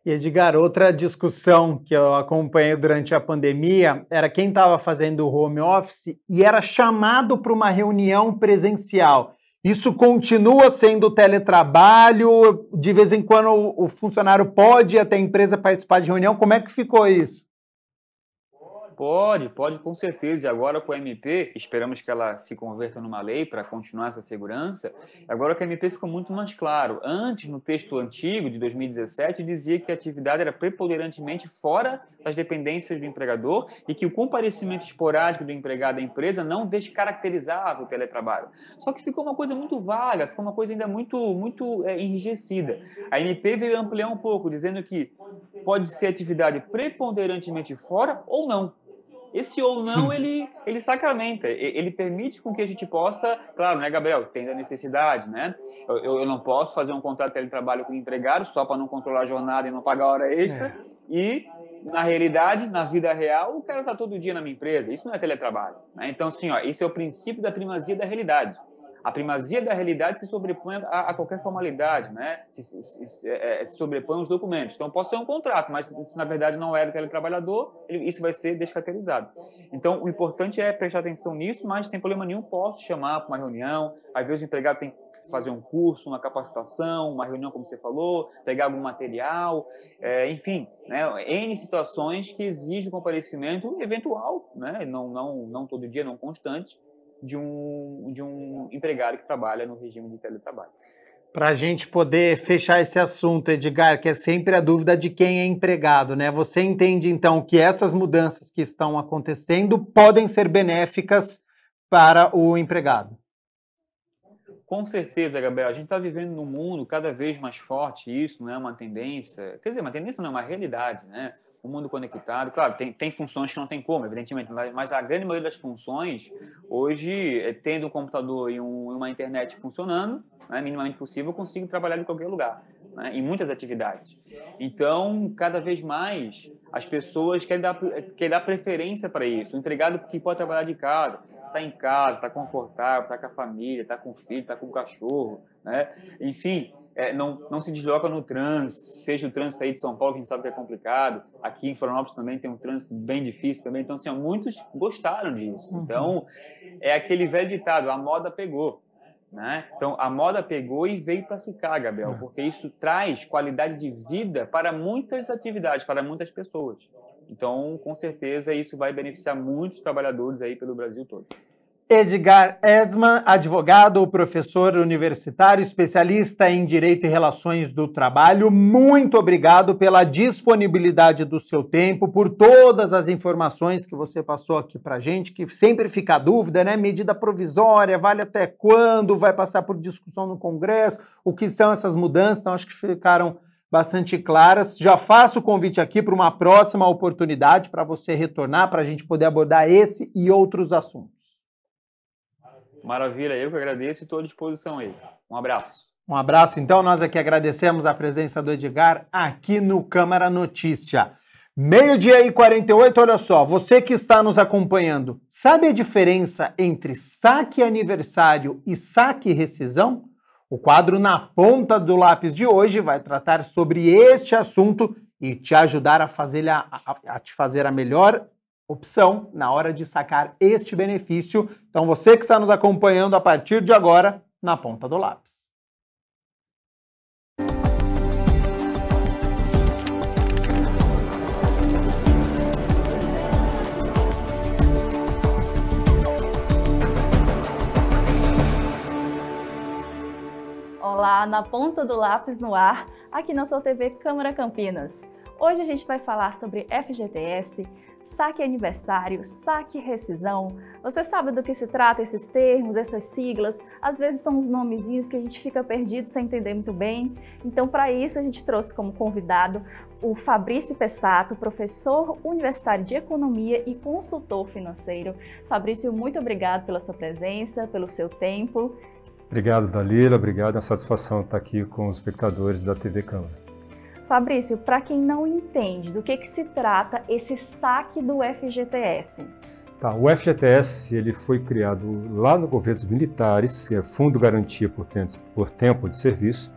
E, Edgar, outra discussão que eu acompanhei durante a pandemia era quem estava fazendo o home office e era chamado para uma reunião presencial. Isso continua sendo teletrabalho? De vez em quando o funcionário pode ir até a empresa participar de reunião? Como é que ficou isso? Pode com certeza. E agora com a MP, esperamos que ela se converta numa lei para continuar essa segurança. Agora com a MP ficou muito mais claro. Antes, no texto antigo, de 2017, dizia que a atividade era preponderantemente fora das dependências do empregador e que o comparecimento esporádico do empregado à empresa não descaracterizava o teletrabalho. Só que ficou uma coisa muito vaga, ficou uma coisa ainda muito enrijecida. A MP veio ampliar um pouco, dizendo que pode ser atividade preponderantemente fora ou não. Esse ou não, ele sacramenta, ele permite com que a gente possa, claro, né, Gabriel, tendo a necessidade, né? Eu não posso fazer um contrato de teletrabalho com o empregado só para não controlar a jornada e não pagar hora extra. E, na realidade, na vida real, o cara está todo dia na minha empresa. Isso não é teletrabalho. Né? Então, assim, esse é o princípio da primazia da realidade. A primazia da realidade se sobrepõe a qualquer formalidade, né? Se sobrepõe os documentos. Então, eu posso ter um contrato, mas se na verdade não era teletrabalhador, isso vai ser descaracterizado. Então, o importante é prestar atenção nisso, mas sem problema nenhum posso chamar para uma reunião. Às vezes o empregado tem que fazer um curso, uma capacitação, uma reunião, como você falou, pegar algum material, enfim, né? N situações que exigem comparecimento eventual, né? Não todo dia, não constante, de um empregado que trabalha no regime de teletrabalho. Para a gente poder fechar esse assunto, Edgar, que é sempre a dúvida de quem é empregado, né? Você entende, então, que essas mudanças que estão acontecendo podem ser benéficas para o empregado? Com certeza, Gabriel. A gente está vivendo num mundo cada vez mais forte, isso não é uma tendência. Quer dizer, uma tendência não é uma realidade, né? O mundo conectado, claro, tem funções que não tem como, evidentemente, mas a grande maioria das funções, hoje, tendo um computador e uma internet funcionando, né, minimamente possível, eu consigo trabalhar em qualquer lugar, né, em muitas atividades. Então, cada vez mais, as pessoas querem dar preferência para isso. O empregado que pode trabalhar de casa, está em casa, está confortável, está com a família, está com o filho, está com o cachorro, né? Enfim, não se desloca no trânsito, seja o trânsito aí de São Paulo, que a gente sabe que é complicado, aqui em Florianópolis também tem um trânsito bem difícil também, então assim, muitos gostaram disso. Então, é aquele velho ditado, a moda pegou, né? Então, a moda pegou e veio para ficar, Gabriel, porque isso traz qualidade de vida para muitas atividades, para muitas pessoas. Então, com certeza, isso vai beneficiar muitos trabalhadores aí pelo Brasil todo. Edgar Edzman, advogado, professor universitário, especialista em Direito e Relações do Trabalho, muito obrigado pela disponibilidade do seu tempo, por todas as informações que você passou aqui pra gente, que sempre fica a dúvida, né? Medida provisória, vale até quando, vai passar por discussão no Congresso, o que são essas mudanças, então acho que ficaram bastante claras. Já faço o convite aqui para uma próxima oportunidade para você retornar, para a gente poder abordar esse e outros assuntos. Maravilha, eu que agradeço e estou à disposição aí. Um abraço. Um abraço, então. Nós aqui agradecemos a presença do Edgar aqui no Câmara Notícia. 12h48, olha só, você que está nos acompanhando, sabe a diferença entre saque aniversário e saque rescisão? O quadro Na Ponta do Lápis de hoje vai tratar sobre este assunto e te ajudar a te fazer a melhor opção na hora de sacar este benefício. Então, você que está nos acompanhando a partir de agora, Na Ponta do Lápis. Olá, Na Ponta do Lápis no ar, aqui na sua TV Câmara Campinas. Hoje a gente vai falar sobre FGTS, saque aniversário, saque rescisão. Você sabe do que se trata esses termos, essas siglas? Às vezes são uns nomezinhos que a gente fica perdido sem entender muito bem. Então, para isso, a gente trouxe como convidado o Fabrício Pessato, professor universitário de Economia e consultor financeiro. Fabrício, muito obrigado pela sua presença, pelo seu tempo. Obrigado, Dalila. Obrigado. É uma satisfação estar aqui com os espectadores da TV Câmara. Fabrício, para quem não entende do que se trata esse saque do FGTS? Tá, o FGTS ele foi criado lá no governo dos militares, que é Fundo Garantia por Tempo de Serviço,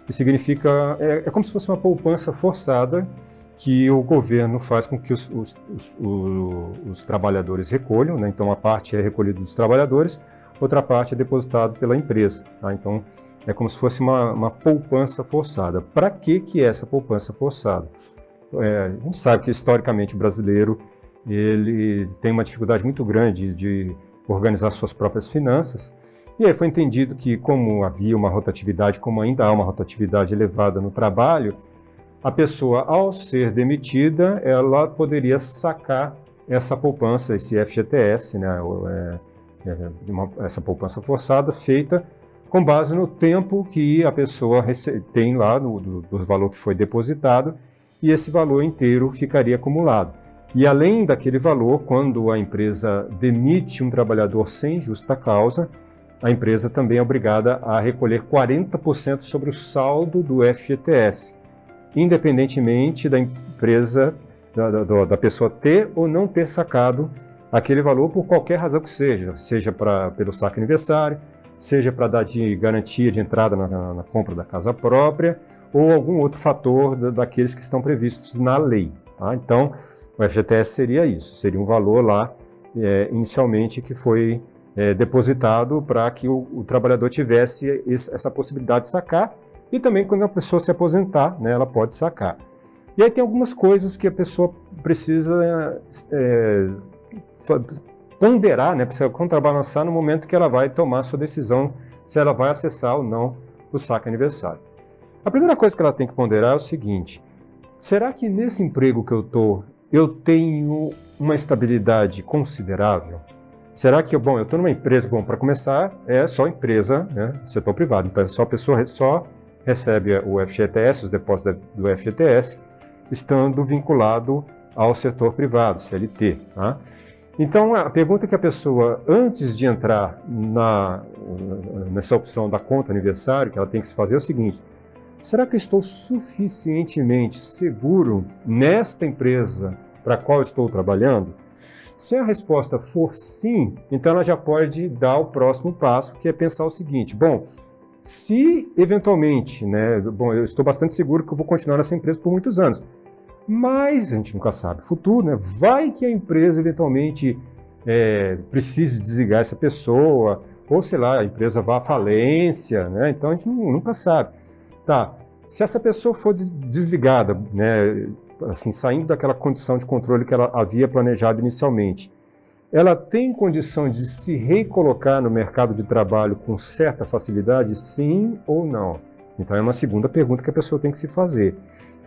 e significa, é como se fosse uma poupança forçada que o governo faz com que os trabalhadores recolham, né? Então, uma parte é recolhida dos trabalhadores, outra parte é depositada pela empresa. Tá? Então, é como se fosse uma poupança forçada. Para que é essa poupança forçada? A gente sabe que, historicamente, o brasileiro ele tem uma dificuldade muito grande de organizar suas próprias finanças. E aí foi entendido que, como havia uma rotatividade, como ainda há uma rotatividade elevada no trabalho, a pessoa, ao ser demitida, ela poderia sacar essa poupança, esse FGTS, né? Essa poupança forçada feita com base no tempo que a pessoa tem lá, do valor que foi depositado, e esse valor inteiro ficaria acumulado. E além daquele valor, quando a empresa demite um trabalhador sem justa causa, a empresa também é obrigada a recolher 40% sobre o saldo do FGTS, independentemente da empresa, da pessoa ter ou não ter sacado aquele valor por qualquer razão que seja pelo saque aniversário, seja para dar de garantia de entrada na compra da casa própria, ou algum outro fator daqueles que estão previstos na lei. Tá? Então, o FGTS seria isso, seria um valor lá, inicialmente, que foi depositado para que o trabalhador tivesse essa possibilidade de sacar, e também quando a pessoa se aposentar, né, ela pode sacar. E aí tem algumas coisas que a pessoa precisa ponderar, né, precisa contrabalançar no momento que ela vai tomar a sua decisão, se ela vai acessar ou não o saque aniversário. A primeira coisa que ela tem que ponderar é o seguinte: será que nesse emprego que eu tenho uma estabilidade considerável? Será que eu estou numa empresa, para começar, é só empresa, né, setor privado, então a pessoa só recebe o FGTS, os depósitos do FGTS, estando vinculado ao setor privado, CLT. Tá? Então, a pergunta que a pessoa, antes de entrar nessa opção da conta aniversário, que ela tem que se fazer é o seguinte: será que eu estou suficientemente seguro nesta empresa para a qual estou trabalhando? Se a resposta for sim, então ela já pode dar o próximo passo, que é pensar o seguinte: bom, se eventualmente, né, eu estou bastante seguro que eu vou continuar nessa empresa por muitos anos, mas a gente nunca sabe o futuro, né? Vai que a empresa eventualmente precise desligar essa pessoa, ou sei lá, a empresa vá à falência, né? Então a gente nunca sabe. Tá, se essa pessoa for desligada, né, assim, saindo daquela condição de controle que ela havia planejado inicialmente, ela tem condição de se recolocar no mercado de trabalho com certa facilidade, sim ou não? Então é uma segunda pergunta que a pessoa tem que se fazer.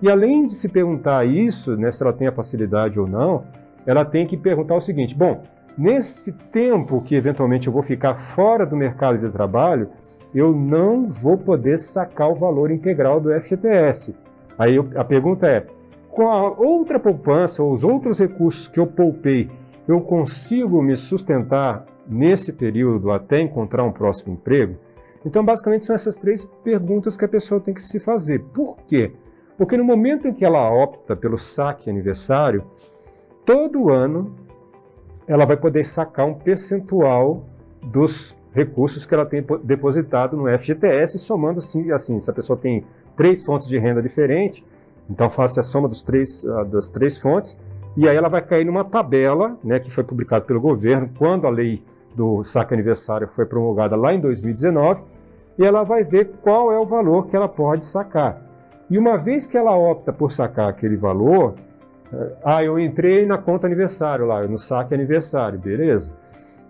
E além de se perguntar isso, né, se ela tem a facilidade ou não, ela tem que perguntar o seguinte: bom, nesse tempo que eventualmente eu vou ficar fora do mercado de trabalho, eu não vou poder sacar o valor integral do FGTS. Aí a pergunta é: com a outra poupança ou os outros recursos que eu poupei, eu consigo me sustentar nesse período até encontrar um próximo emprego? Então, basicamente, são essas três perguntas que a pessoa tem que se fazer. Por quê? Porque no momento em que ela opta pelo saque aniversário, todo ano ela vai poder sacar um percentual dos recursos que ela tem depositado no FGTS, somando assim, se a pessoa tem 3 fontes de renda diferentes, então faça a soma das três fontes, e aí ela vai cair numa tabela, né, que foi publicada pelo governo quando a lei do saque aniversário foi promulgada lá em 2019, e ela vai ver qual é o valor que ela pode sacar. E uma vez que ela opta por sacar aquele valor, eu entrei na conta aniversário lá, no saque aniversário, beleza?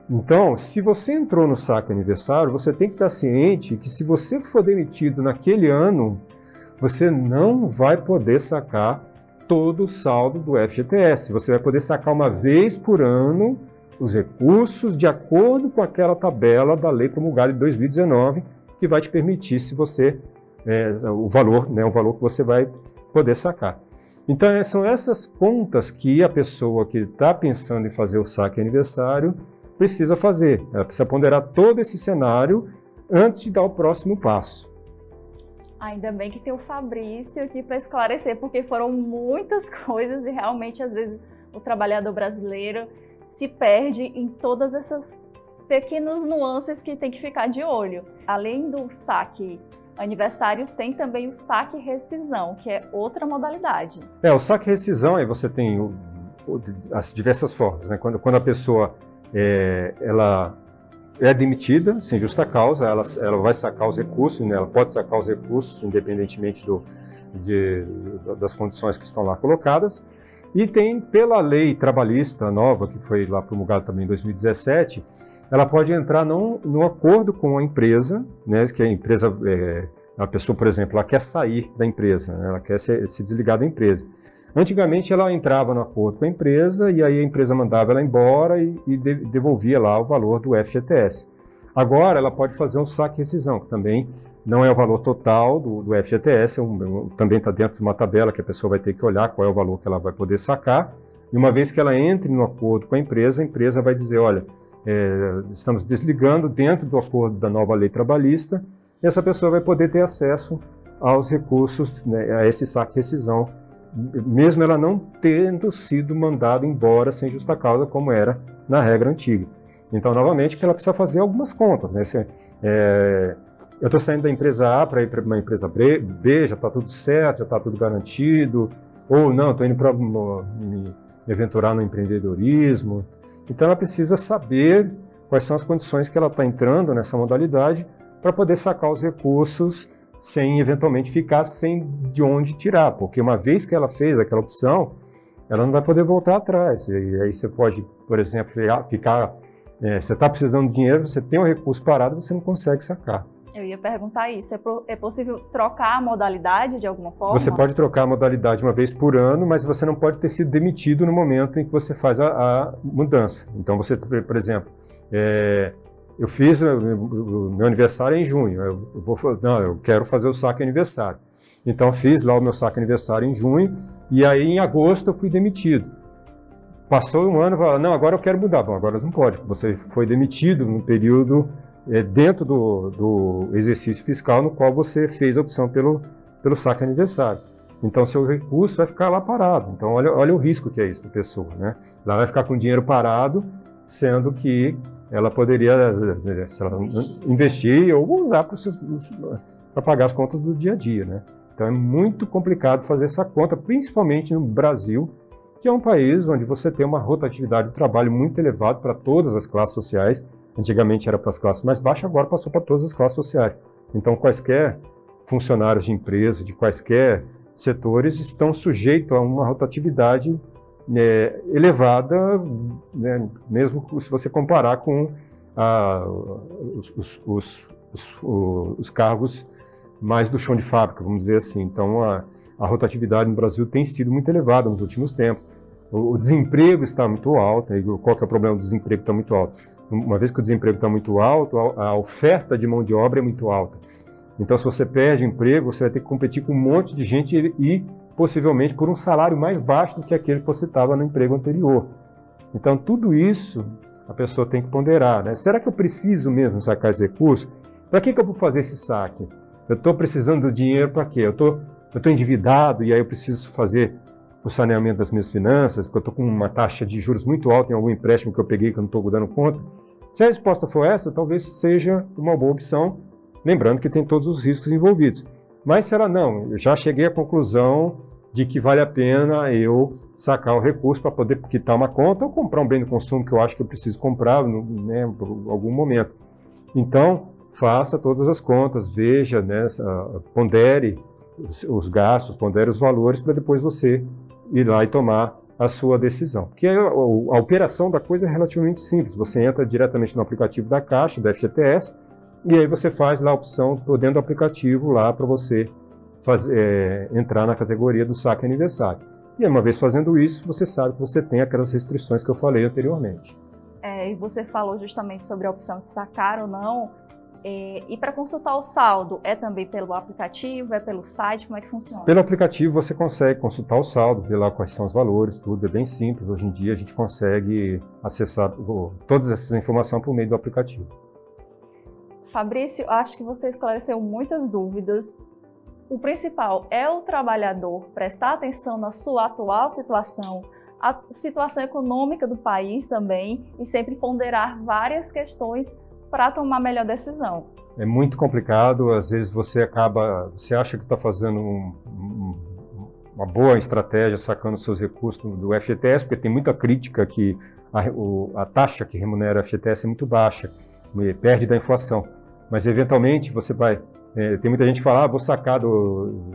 Então, se você entrou no saque aniversário, você tem que estar ciente que se você for demitido naquele ano, você não vai poder sacar todo o saldo do FGTS. Você vai poder sacar uma vez por ano os recursos de acordo com aquela tabela da lei promulgada de 2019, que vai te permitir, se você o valor, né, o valor que você vai poder sacar. Então, são essas contas que a pessoa que está pensando em fazer o saque aniversário precisa fazer. Ela precisa ponderar todo esse cenário antes de dar o próximo passo. Ainda bem que tem o Fabrício aqui para esclarecer, porque foram muitas coisas e realmente, às vezes, o trabalhador brasileiro se perde em todas essas pequenas nuances que tem que ficar de olho. Além do saque aniversário, tem também o saque rescisão, que é outra modalidade. O saque rescisão, aí você tem as diversas formas, né? Quando a pessoa ela é demitida sem justa causa, ela vai sacar os recursos, né? Ela pode sacar os recursos independentemente das condições que estão lá colocadas. E tem, pela lei trabalhista nova, que foi lá promulgada também em 2017, ela pode entrar num acordo com a empresa, né? Que a empresa, a pessoa, por exemplo, ela quer sair da empresa, né? Ela quer se desligar da empresa. Antigamente ela entrava no acordo com a empresa e aí a empresa mandava ela embora e devolvia lá o valor do FGTS. Agora ela pode fazer um saque rescisão, que também não é o valor total do FGTS, também está dentro de uma tabela que a pessoa vai ter que olhar qual é o valor que ela vai poder sacar. E uma vez que ela entre no acordo com a empresa vai dizer, olha, estamos desligando dentro do acordo da nova lei trabalhista, e essa pessoa vai poder ter acesso aos recursos, né, a esse saque rescisão, mesmo ela não tendo sido mandada embora sem justa causa, como era na regra antiga. Então, novamente, que ela precisa fazer algumas contas, né? Eu estou saindo da empresa A para ir para uma empresa B, já está tudo certo, já está tudo garantido, ou não, estou indo para me aventurar no empreendedorismo. Então ela precisa saber quais são as condições que ela está entrando nessa modalidade para poder sacar os recursos sem eventualmente ficar sem de onde tirar, porque uma vez que ela fez aquela opção, ela não vai poder voltar atrás. E aí você pode, por exemplo, ficar, você está precisando de dinheiro, você tem um recurso parado, você não consegue sacar. Eu ia perguntar isso, é possível trocar a modalidade de alguma forma? Você pode trocar a modalidade uma vez por ano, mas você não pode ter sido demitido no momento em que você faz a mudança. Então você, por exemplo, eu fiz o meu aniversário em junho, eu quero fazer o saque aniversário. Então fiz lá o meu saque aniversário em junho, e aí em agosto eu fui demitido. Passou um ano, falei, não, agora eu quero mudar. Bom, agora não pode, você foi demitido no período dentro do exercício fiscal no qual você fez a opção pelo saque aniversário. Então seu recurso vai ficar lá parado. Então olha o risco que é isso para a pessoa, né? Ela vai ficar com o dinheiro parado, sendo que ela poderia, se ela investir ou usar para pagar as contas do dia a dia, né? Então é muito complicado fazer essa conta, principalmente no Brasil, que é um país onde você tem uma rotatividade de trabalho muito elevada para todas as classes sociais. Antigamente era para as classes mais baixas, agora passou para todas as classes sociais. Então quaisquer funcionários de empresa, de quaisquer setores, estão sujeitos a uma rotatividade elevada, né, mesmo se você comparar com os cargos mais do chão de fábrica, vamos dizer assim. Então a rotatividade no Brasil tem sido muito elevada nos últimos tempos. O desemprego está muito alto. E qual que é o problema do desemprego? Está muito alto. Uma vez que o desemprego está muito alto, a oferta de mão de obra é muito alta. Então, se você perde emprego, você vai ter que competir com um monte de gente e possivelmente por um salário mais baixo do que aquele que você estava no emprego anterior. Então, tudo isso a pessoa tem que ponderar, né? Será que eu preciso mesmo sacar esse recurso? Para que eu vou fazer esse saque? Eu estou precisando do dinheiro para quê? Eu estou endividado e aí eu preciso fazer o saneamento das minhas finanças, porque eu estou com uma taxa de juros muito alta em algum empréstimo que eu peguei que eu não estou dando conta. Se a resposta for essa, talvez seja uma boa opção, lembrando que tem todos os riscos envolvidos. Mas será não? Eu já cheguei à conclusão de que vale a pena eu sacar o recurso para poder quitar uma conta ou comprar um bem de consumo que eu acho que eu preciso comprar, né, por algum momento. Então, faça todas as contas, veja, né, pondere os gastos, pondere os valores para depois você ir lá e tomar a sua decisão. Porque a operação da coisa é relativamente simples. Você entra diretamente no aplicativo da Caixa, da FGTS, e aí você faz lá a opção dentro do aplicativo lá para você entrar na categoria do saque aniversário. E uma vez fazendo isso, você sabe que você tem aquelas restrições que eu falei anteriormente. E você falou justamente sobre a opção de sacar ou não. E para consultar o saldo, é também pelo aplicativo, é pelo site, como é que funciona? Pelo aplicativo você consegue consultar o saldo, ver lá quais são os valores, tudo é bem simples. Hoje em dia a gente consegue acessar todas essas informações por meio do aplicativo. Fabrício, acho que você esclareceu muitas dúvidas. O principal é o trabalhador prestar atenção na sua atual situação, a situação econômica do país também, e sempre ponderar várias questões para tomar a melhor decisão. É muito complicado, às vezes você acha que está fazendo uma boa estratégia sacando seus recursos do FGTS, porque tem muita crítica que a taxa que remunera o FGTS é muito baixa, perde da inflação. Mas eventualmente você vai, tem muita gente que fala, vou sacar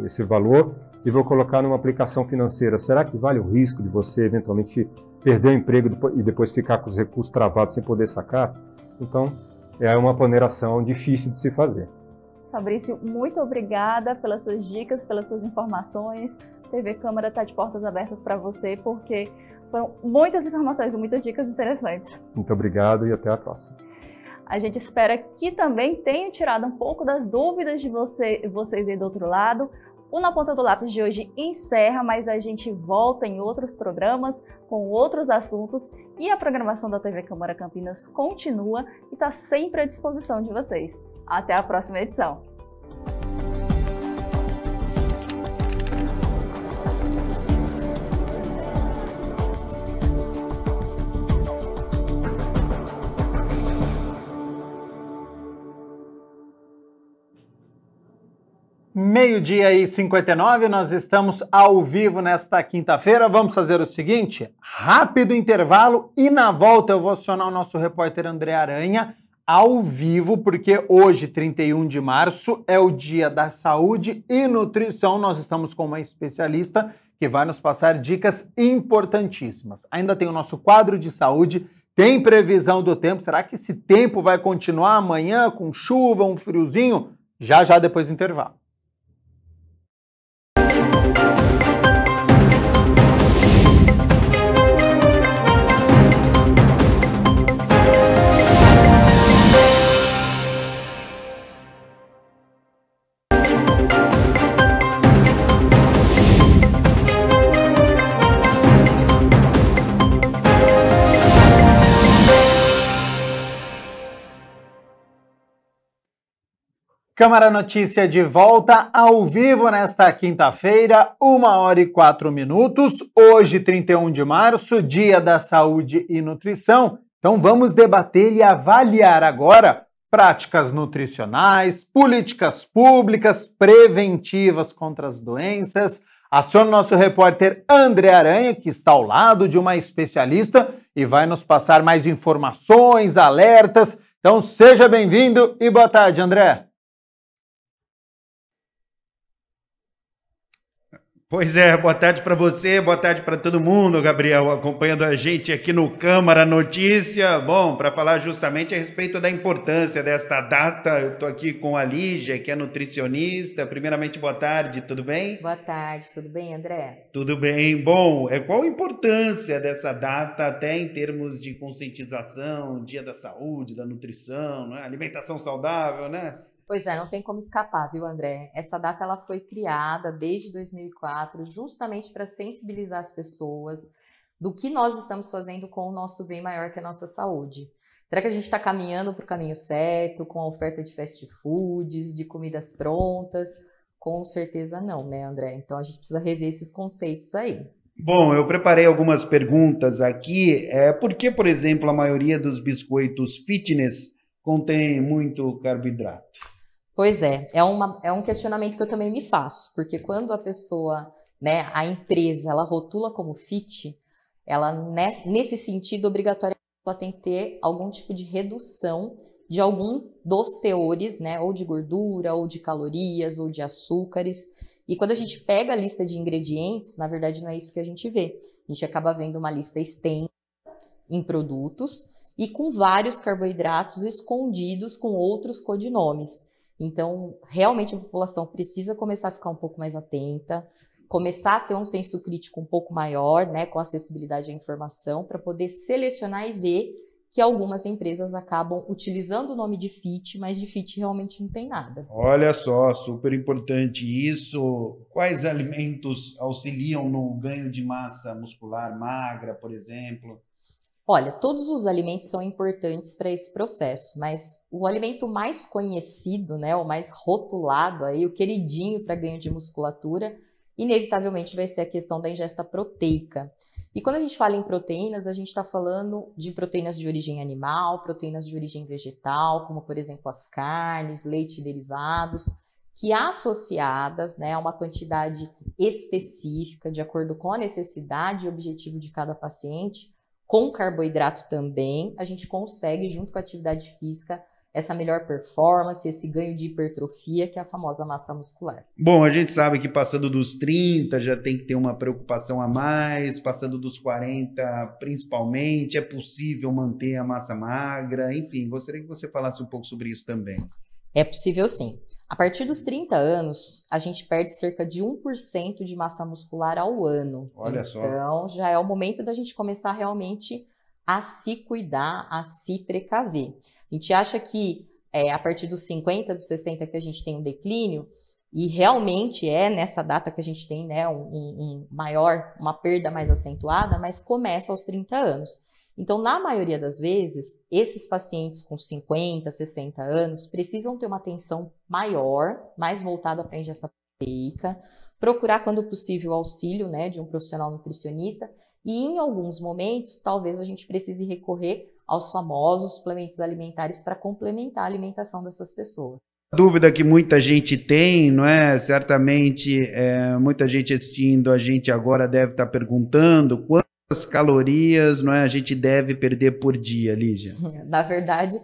esse valor e vou colocar numa aplicação financeira. Será que vale o risco de você eventualmente perder o emprego e depois ficar com os recursos travados sem poder sacar? Então, é uma ponderação difícil de se fazer. Fabrício, muito obrigada pelas suas dicas, pelas suas informações. A TV Câmara está de portas abertas para você, porque foram muitas informações e muitas dicas interessantes. Muito obrigado e até a próxima. A gente espera que também tenha tirado um pouco das dúvidas de vocês aí do outro lado. O Na Ponta do Lápis de hoje encerra, mas a gente volta em outros programas com outros assuntos e a programação da TV Câmara Campinas continua e está sempre à disposição de vocês. Até a próxima edição! 12h59, nós estamos ao vivo nesta quinta-feira. Vamos fazer o seguinte, rápido intervalo e na volta eu vou acionar o nosso repórter André Aranha ao vivo, porque hoje, 31 de março, é o Dia da Saúde e Nutrição. Nós estamos com uma especialista que vai nos passar dicas importantíssimas. Ainda tem o nosso quadro de saúde, tem previsão do tempo. Será que esse tempo vai continuar amanhã com chuva, um friozinho? Já depois do intervalo. Câmara Notícia de volta ao vivo nesta quinta-feira, 1h04. Hoje, 31 de março, Dia da Saúde e Nutrição. Então vamos debater e avaliar agora práticas nutricionais, políticas públicas, preventivas contra as doenças. Aciona o nosso repórter André Aranha, que está ao lado de uma especialista e vai nos passar mais informações, alertas. Então seja bem-vindo e boa tarde, André. Pois é, boa tarde para você, boa tarde para todo mundo, Gabriel, acompanhando a gente aqui no Câmara Notícia. Bom, para falar justamente a respeito da importância desta data, eu estou aqui com a Lígia, que é nutricionista. Primeiramente, boa tarde, tudo bem? Boa tarde, tudo bem, André? Tudo bem. Bom, qual a importância dessa data, até em termos de conscientização, Dia da Saúde, da nutrição, né? Alimentação saudável, né? Pois é, não tem como escapar, viu, André? Essa data ela foi criada desde 2004 justamente para sensibilizar as pessoas do que nós estamos fazendo com o nosso bem maior, que é a nossa saúde. Será que a gente está caminhando para o caminho certo, com a oferta de fast foods, de comidas prontas? Com certeza não, né, André? Então a gente precisa rever esses conceitos aí. Bom, eu preparei algumas perguntas aqui. Por que, por exemplo, a maioria dos biscoitos fitness contém muito carboidrato? Pois é um questionamento que eu também me faço, porque quando a pessoa, né, a empresa, ela rotula como fit, ela, nesse sentido, obrigatoriamente, ela tem que ter algum tipo de redução de algum dos teores, né, ou de gordura, ou de calorias, ou de açúcares. E quando a gente pega a lista de ingredientes, na verdade não é isso que a gente vê. A gente acaba vendo uma lista extensa em produtos e com vários carboidratos escondidos com outros codinomes. Então, realmente a população precisa começar a ficar um pouco mais atenta, começar a ter um senso crítico um pouco maior, né, com acessibilidade à informação, para poder selecionar e ver que algumas empresas acabam utilizando o nome de fit, mas de fit realmente não tem nada. Olha só, super importante isso. Quais alimentos auxiliam no ganho de massa muscular magra, por exemplo? Olha, todos os alimentos são importantes para esse processo, mas o alimento mais conhecido, né, o mais rotulado, aí, o queridinho para ganho de musculatura, inevitavelmente vai ser a questão da ingesta proteica. E quando a gente fala em proteínas, a gente está falando de proteínas de origem animal, proteínas de origem vegetal, como por exemplo as carnes, leite e derivados, que associadas, né, a uma quantidade específica, de acordo com a necessidade e objetivo de cada paciente, com carboidrato também, a gente consegue, junto com a atividade física, essa melhor performance, esse ganho de hipertrofia, que é a famosa massa muscular. Bom, a gente sabe que passando dos 30 já tem que ter uma preocupação a mais, passando dos 40 principalmente, é possível manter a massa magra, enfim, gostaria que você falasse um pouco sobre isso também. É possível sim. A partir dos 30 anos, a gente perde cerca de 1% de massa muscular ao ano. Olha só. Então, já é o momento da gente começar realmente a se cuidar, a se precaver. A gente acha que a partir dos 50, dos 60 que a gente tem um declínio, e realmente é nessa data que a gente tem, né, uma perda mais acentuada, mas começa aos 30 anos. Então, na maioria das vezes, esses pacientes com 50, 60 anos precisam ter uma atenção maior, mais voltada para a ingesta proteica, procurar, quando possível, o auxílio, né, de um profissional nutricionista e, em alguns momentos, talvez a gente precise recorrer aos famosos suplementos alimentares para complementar a alimentação dessas pessoas. dúvida que muita gente tem, não é? Certamente, muita gente assistindo a gente agora deve estar perguntando quantas calorias, não é, a gente deve perder por dia, Lígia? Na verdade,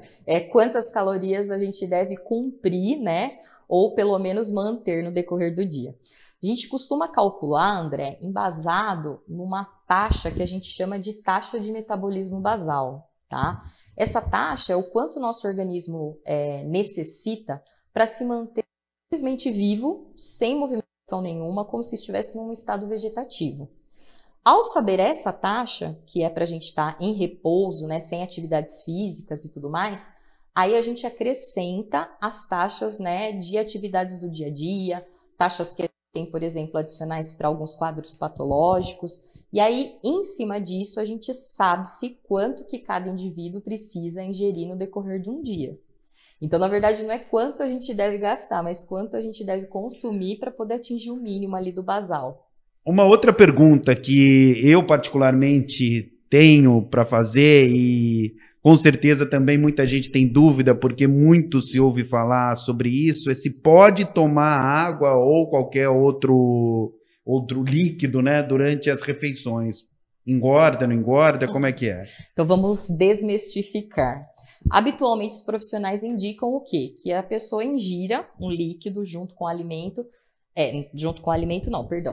quantas calorias a gente deve cumprir, né? Ou pelo menos manter no decorrer do dia. A gente costuma calcular, André, embasado numa taxa que a gente chama de taxa de metabolismo basal, tá? Essa taxa é o quanto o nosso organismo necessita para se manter simplesmente vivo, sem movimentação nenhuma, como se estivesse num estado vegetativo. Ao saber essa taxa, que é para a gente estar em repouso, né, sem atividades físicas e tudo mais, aí a gente acrescenta as taxas, né, de atividades do dia a dia, taxas que tem, por exemplo, adicionais para alguns quadros patológicos, e aí, em cima disso, a gente sabe-se quanto que cada indivíduo precisa ingerir no decorrer de um dia. Então, na verdade, não é quanto a gente deve gastar, mas quanto a gente deve consumir para poder atingir o mínimo ali do basal. Uma outra pergunta que eu particularmente tenho para fazer e com certeza também muita gente tem dúvida porque muito se ouve falar sobre isso, é se pode tomar água ou qualquer outro líquido, né, durante as refeições. Engorda, não engorda? Como é que é? Então vamos desmistificar. Habitualmente os profissionais indicam o quê? Que a pessoa ingira um líquido junto com o alimento,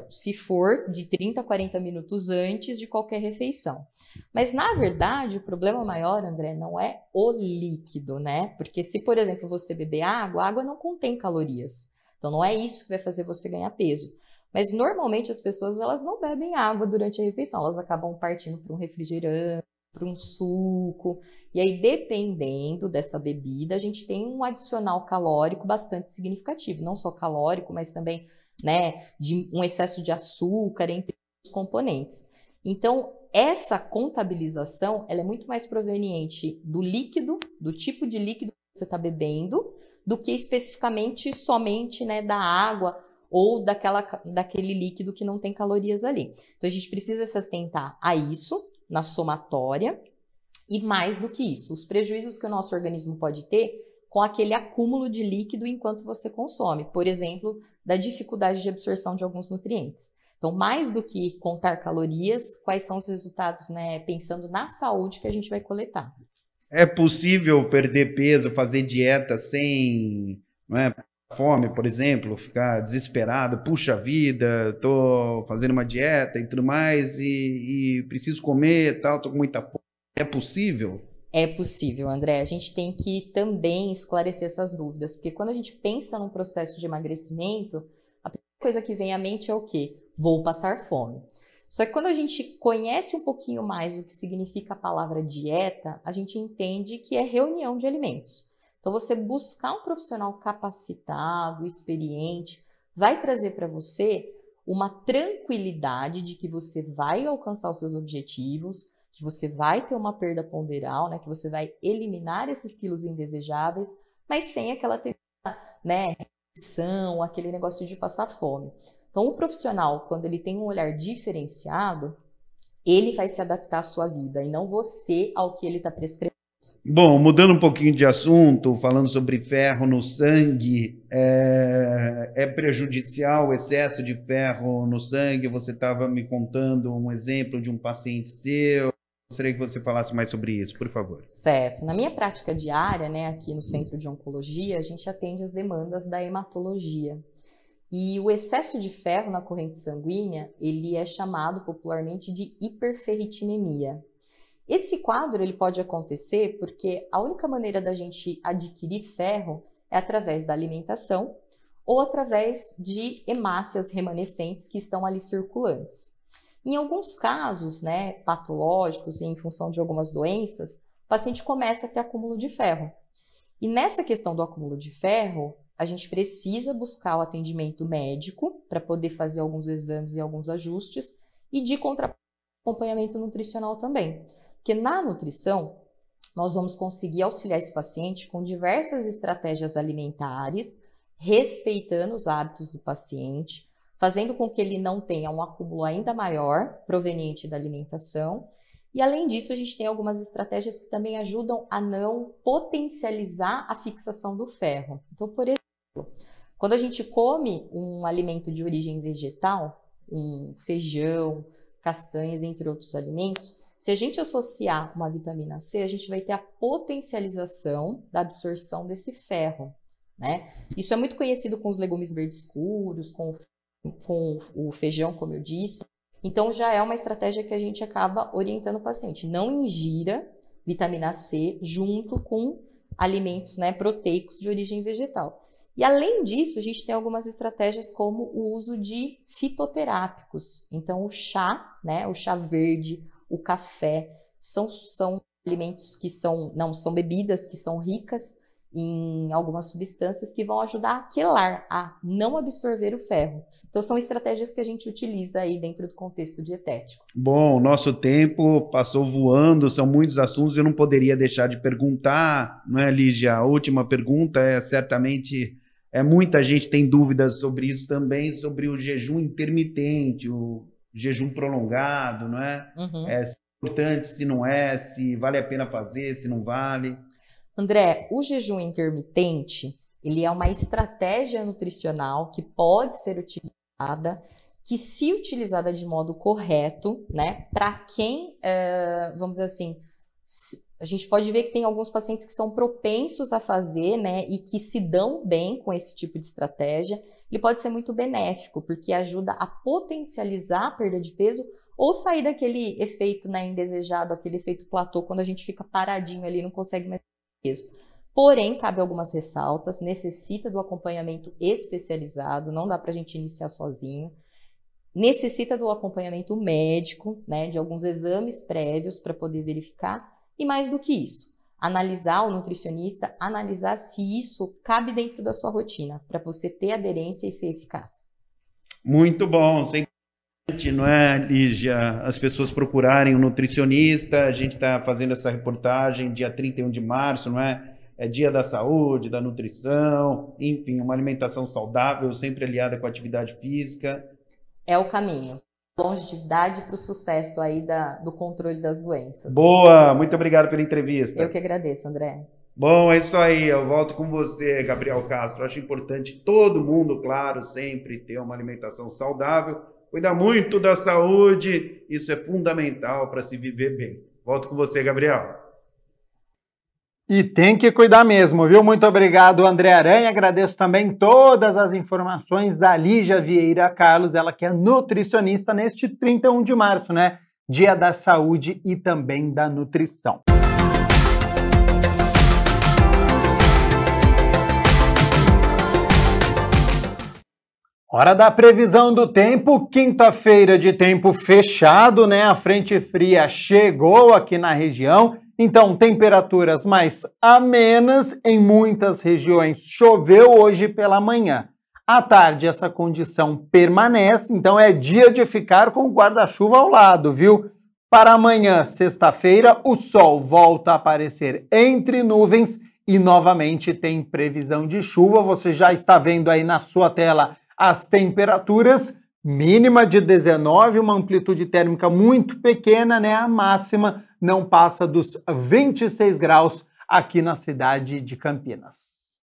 se for de 30 a 40 minutos antes de qualquer refeição. Mas, na verdade, o problema maior, André, não é o líquido, né? Porque se, por exemplo, você beber água, a água não contém calorias. Então, não é isso que vai fazer você ganhar peso. Mas, normalmente, as pessoas, elas não bebem água durante a refeição. Elas acabam partindo para um refrigerante, para um suco. E aí, dependendo dessa bebida, a gente tem um adicional calórico bastante significativo. Não só calórico, mas também, né, de um excesso de açúcar entre os componentes. Então, essa contabilização, ela é muito mais proveniente do líquido, do tipo de líquido que você está bebendo, do que especificamente somente, né, da água ou daquele líquido que não tem calorias ali. Então, a gente precisa se atentar a isso, na somatória, e mais do que isso, os prejuízos que o nosso organismo pode ter com aquele acúmulo de líquido enquanto você consome, por exemplo, da dificuldade de absorção de alguns nutrientes. Então, mais do que contar calorias, quais são os resultados, né, pensando na saúde que a gente vai coletar. É possível perder peso, fazer dieta sem, não é, fome, por exemplo, ficar desesperado, puxa vida, tô fazendo uma dieta e tudo mais e preciso comer, tal, tô com muita fome. É possível? É possível, André. A gente tem que também esclarecer essas dúvidas, porque quando a gente pensa num processo de emagrecimento, a primeira coisa que vem à mente é o quê? Vou passar fome. Só que quando a gente conhece um pouquinho mais o que significa a palavra dieta, a gente entende que é reunião de alimentos. Então, você buscar um profissional capacitado, experiente, vai trazer para você uma tranquilidade de que você vai alcançar os seus objetivos, que você vai ter uma perda ponderal, né, que você vai eliminar esses quilos indesejáveis, mas sem aquela, né, restrição, aquele negócio de passar fome. Então, o profissional, quando ele tem um olhar diferenciado, ele vai se adaptar à sua vida e não você ao que ele está prescrevendo. Bom, mudando um pouquinho de assunto, falando sobre ferro no sangue, é prejudicial o excesso de ferro no sangue? Você estava me contando um exemplo de um paciente seu. Gostaria que você falasse mais sobre isso, por favor. Certo. Na minha prática diária, né, aqui no Centro de Oncologia, a gente atende as demandas da hematologia. E o excesso de ferro na corrente sanguínea, ele é chamado popularmente de hiperferritinemia. Esse quadro ele pode acontecer porque a única maneira da gente adquirir ferro é através da alimentação ou através de hemácias remanescentes que estão ali circulantes. Em alguns casos, né, patológicos, em função de algumas doenças, o paciente começa a ter acúmulo de ferro. E nessa questão do acúmulo de ferro, a gente precisa buscar o atendimento médico para poder fazer alguns exames e alguns ajustes e de acompanhamento nutricional também. Porque na nutrição, nós vamos conseguir auxiliar esse paciente com diversas estratégias alimentares, respeitando os hábitos do paciente, fazendo com que ele não tenha um acúmulo ainda maior proveniente da alimentação. E além disso, a gente tem algumas estratégias que também ajudam a não potencializar a fixação do ferro. Então, por exemplo, Quando a gente come um alimento de origem vegetal, um feijão, castanhas, entre outros alimentos, se a gente associar uma vitamina C, a gente vai ter a potencialização da absorção desse ferro, né? Isso é muito conhecido com os legumes verdes escuros, com o feijão, como eu disse. Então, já é uma estratégia que a gente acaba orientando o paciente. Não ingira vitamina C junto com alimentos, né, proteicos de origem vegetal. E, além disso, a gente tem algumas estratégias como o uso de fitoterápicos. Então, o chá, né, o chá verde, o café, são alimentos que são bebidas que são ricas em algumas substâncias que vão ajudar a quelar, a não absorver o ferro. Então, são estratégias que a gente utiliza aí dentro do contexto dietético. Bom, o nosso tempo passou voando, são muitos assuntos, eu não poderia deixar de perguntar, não é, Lígia? A última pergunta certamente, muita gente tem dúvidas sobre isso também, sobre o jejum intermitente, o jejum prolongado, não é? Uhum. Se é importante, se não é, se vale a pena fazer, se não vale. André, o jejum intermitente, ele é uma estratégia nutricional que pode ser utilizada, que se utilizada de modo correto, né, para quem, vamos dizer assim, a gente pode ver que tem alguns pacientes que são propensos a fazer, né, e que se dão bem com esse tipo de estratégia. Ele pode ser muito benéfico, porque ajuda a potencializar a perda de peso ou sair daquele efeito, né, indesejado, aquele efeito platô, quando a gente fica paradinho ali e não consegue mais peso. Porém, cabe algumas ressaltas, necessita do acompanhamento especializado, não dá para a gente iniciar sozinho, necessita do acompanhamento médico, né, de alguns exames prévios para poder verificar, e mais do que isso, analisar o nutricionista, analisar se isso cabe dentro da sua rotina, para você ter aderência e ser eficaz. Muito bom, não é, Lígia, as pessoas procurarem um nutricionista. A gente está fazendo essa reportagem dia 31 de março, não é? É dia da saúde, da nutrição, enfim, uma alimentação saudável, sempre aliada com a atividade física. É o caminho. Longevidade para o sucesso aí do controle das doenças. Boa, muito obrigado pela entrevista. Eu que agradeço, André. Bom, é isso aí, eu volto com você, Gabriel Castro. Acho importante todo mundo, claro, sempre ter uma alimentação saudável, cuidar muito da saúde, isso é fundamental para se viver bem. Volto com você, Gabriel. E tem que cuidar mesmo, viu? Muito obrigado, André Aranha. Agradeço também todas as informações da Lígia Vieira Carlos, ela que é nutricionista neste 31 de março, né? Dia da Saúde e também da Nutrição. Hora da previsão do tempo, quinta-feira de tempo fechado, né? A frente fria chegou aqui na região, então temperaturas mais amenas em muitas regiões. Choveu hoje pela manhã. À tarde essa condição permanece, então é dia de ficar com o guarda-chuva ao lado, viu? Para amanhã, sexta-feira, o sol volta a aparecer entre nuvens e novamente tem previsão de chuva. Você já está vendo aí na sua tela as temperaturas, mínima de 19, uma amplitude térmica muito pequena, né? A máxima não passa dos 26 graus aqui na cidade de Campinas.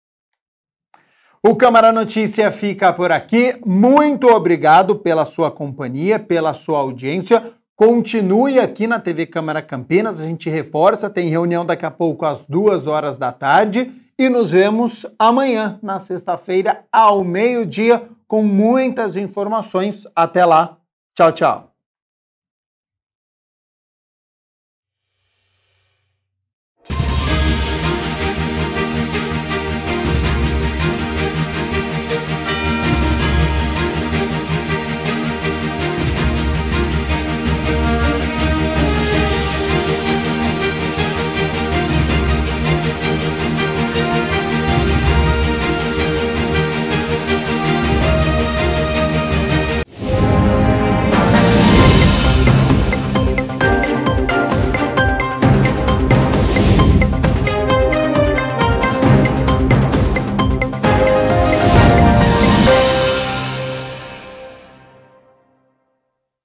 O Câmara Notícia fica por aqui. Muito obrigado pela sua companhia, pela sua audiência. Continue aqui na TV Câmara Campinas, a gente reforça, tem reunião daqui a pouco às 2 horas da tarde e nos vemos amanhã, na sexta-feira, ao meio-dia, com muitas informações. Até lá. Tchau, tchau.